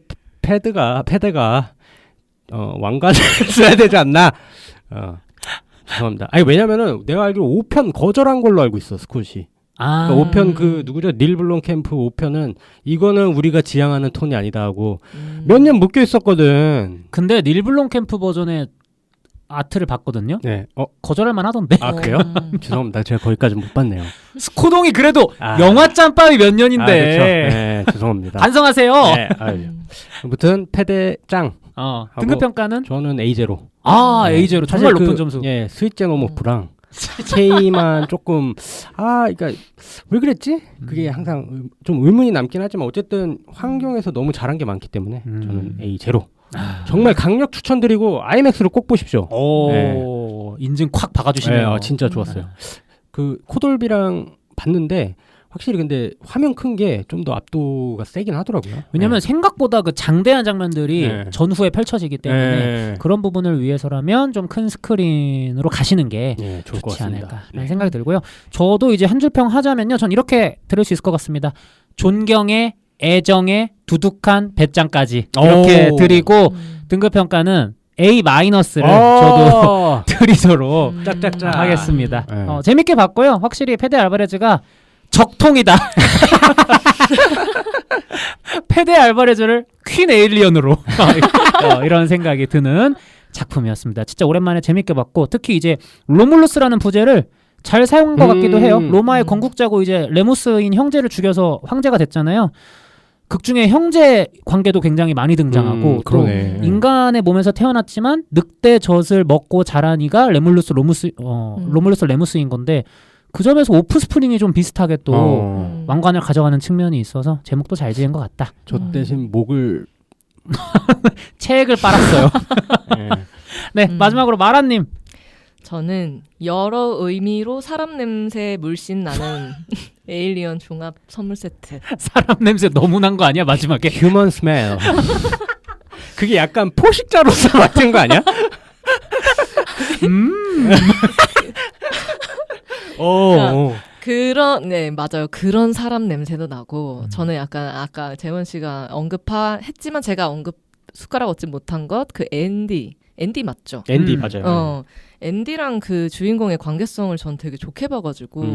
패드가 왕관을 써야 되지 않나? 죄송합니다. 아니 왜냐면은 내가 알기로 5편 거절한 걸로 알고 있어 스콧이. 아, 그러니까 5편 그 누구죠? 닐 블롬캠프 5편은 이거는 우리가 지향하는 톤이 아니다 하고 몇 년 묶여 있었거든. 근데 닐 블롬캠프 버전의 아트를 봤거든요. 네. 거절할 만하던데. 아 그래요? 죄송합니다. 제가 거기까지 못 봤네요. 스코동이 그래도 아. 영화 짬밥이 몇 년인데. 아, 그렇죠. 네, 죄송합니다. 반성하세요. 네, 아무튼 패드 짱. 등급 평가는? 저는 A0. A0 정말 높은 점수. 예, 스윗젠 오모프랑 K만 조금 그러니까 왜 그랬지? 그게 항상 좀 의문이 남긴 하지만 어쨌든 환경에서 너무 잘한 게 많기 때문에 저는 A0. 정말 강력 추천드리고 아이맥스로 꼭 보십시오. 오, 인증 콱 박아주시네요. 네, 진짜 좋았어요. 그 코돌비랑 봤는데 확실히 근데 화면 큰 게 좀 더 압도가 세긴 하더라고요. 왜냐면 생각보다 그 장대한 장면들이 네. 전후에 펼쳐지기 때문에 그런 부분을 위해서라면 좀 큰 스크린으로 가시는 게 좋을 것 좋지 같습니다. 않을까라는 생각이 들고요. 저도 이제 한 줄 평 하자면요. 전 이렇게 들을 수 있을 것 같습니다. 존경의 애정의 두둑한 배짱까지 이렇게 드리고 등급 평가는 A-를 저도 드리도록 짝짝짝 하겠습니다. 네. 재밌게 봤고요. 확실히 페데 알바레즈가 적통이다. 페데 알바레즈를 퀸 에일리언으로 이런 생각이 드는 작품이었습니다. 진짜 오랜만에 재밌게 봤고 특히 이제 로물루스라는 부제를 잘 사용한 것 같기도 해요. 로마의 건국자고 이제 레무스인 형제를 죽여서 황제가 됐잖아요. 극 중에 형제 관계도 굉장히 많이 등장하고 또 그러네. 인간의 몸에서 태어났지만 늑대 젖을 먹고 자란 이가 로물루스 레무스인 건데 그 점에서 오프스프링이 좀 비슷하게 또 왕관을 가져가는 측면이 있어서 제목도 잘 지은 것 같다. 저 대신 목을 책을 빨았어요. 네, 마지막으로 마라님. 저는 여러 의미로 사람 냄새 물씬 나는 에일리언 종합 선물 세트. 사람 냄새 너무 난 거 아니야 마지막에? 휴먼 스멜. 그게 약간 포식자로서 맡은 거 아니야? 네, 맞아요. 그런 사람 냄새도 나고 저는 약간 아까 재원 씨가 언급했지만 제가 숟가락 얻지 못한 것 그 앤디 맞죠? 앤디 맞아요. 앤디랑 그 주인공의 관계성을 전 되게 좋게 봐가지고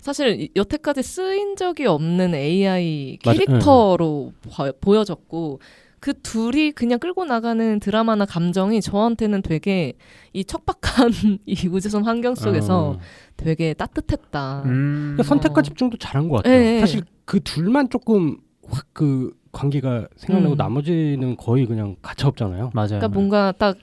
사실 여태까지 쓰인 적이 없는 AI 캐릭터로 보여졌고 그 둘이 그냥 끌고 나가는 드라마나 감정이 저한테는 되게 이 척박한 이 우주선 환경 속에서 되게 따뜻했다. 그러니까 선택과 집중도 잘한 것 같아요. 네. 사실 그 둘만 조금 확 그 관계가 생각나고 나머지는 거의 그냥 가차없잖아요. 맞아요. 그러니까 뭔가 딱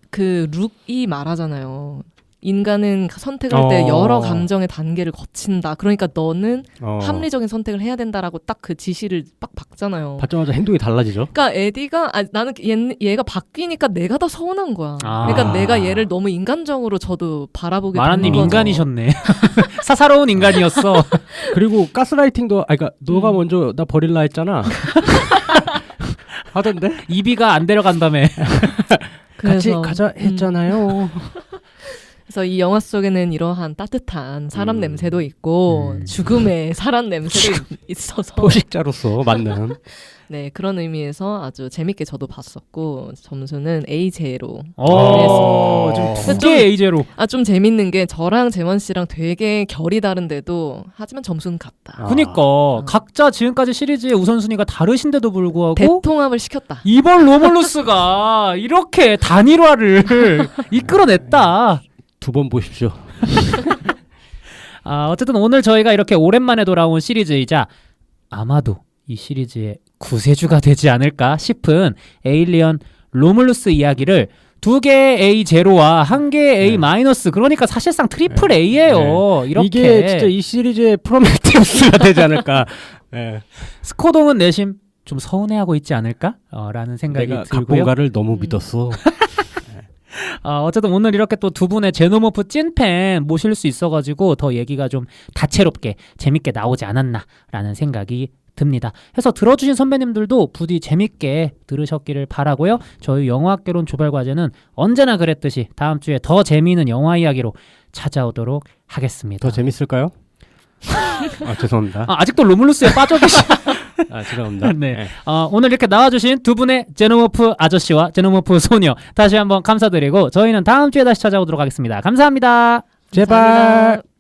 그 룩이 말하잖아요. 인간은 선택할 때 여러 감정의 단계를 거친다. 그러니까 너는 합리적인 선택을 해야 된다라고 딱 그 지시를 빡 박잖아요. 받자마자 행동이 달라지죠. 그러니까 에디가 나는 얘가 바뀌니까 내가 더 서운한 거야. 그러니까 내가 얘를 너무 인간적으로 저도 바라보게 되는 마라님 거죠. 인간이셨네. 사사로운 인간이었어. 그리고 가스라이팅도 그러니까 너가 먼저 나 버릴라 했잖아. 하던데? 이비가 안 데려간다며. 같이 가자 했잖아요. 그래서 이 영화 속에는 이러한 따뜻한 사람 냄새도 있고 죽음의 사람 냄새도 있어서 포식자로서 맞는 네 그런 의미에서 아주 재밌게 저도 봤었고 점수는 A0로 좀 2개 A제로. 좀 재밌는 게 저랑 재원 씨랑 되게 결이 다른데도 하지만 점수는 같다. 그니까 각자 지금까지 시리즈의 우선순위가 다르신데도 불구하고 대통합을 시켰다. 이번 로물루스가 이렇게 단일화를 이끌어냈다. 2번 보십시오. 어쨌든 오늘 저희가 이렇게 오랜만에 돌아온 시리즈이자 아마도 이 시리즈의 구세주가 되지 않을까 싶은 에일리언 로물루스 이야기를 2개의 A0와 1개의 A-, 그러니까 사실상 트리플 A예요. 이렇게 이게 진짜 이 시리즈의 프로메테우스가 되지 않을까. 스코동은 내심 좀 서운해하고 있지 않을까? 라는 생각이 내가 들고요. 각본가를 너무 믿었어. 어쨌든 오늘 이렇게 또 두 분의 제노모프 찐팬 모실 수 있어가지고 더 얘기가 좀 다채롭게 재밌게 나오지 않았나라는 생각이 듭니다. 해서 들어주신 선배님들도 부디 재밌게 들으셨기를 바라고요. 저희 영화학개론 조별과제는 언제나 그랬듯이 다음 주에 더 재미있는 영화 이야기로 찾아오도록 하겠습니다. 더 재밌을까요? 죄송합니다. 아직도 로물루스에 빠져 계시. 죄송합니다. 네. 오늘 이렇게 나와주신 두 분의 제노모프 아저씨와 제노모프 소녀 다시 한번 감사드리고 저희는 다음 주에 다시 찾아오도록 하겠습니다. 감사합니다. 제발. 감사합니다.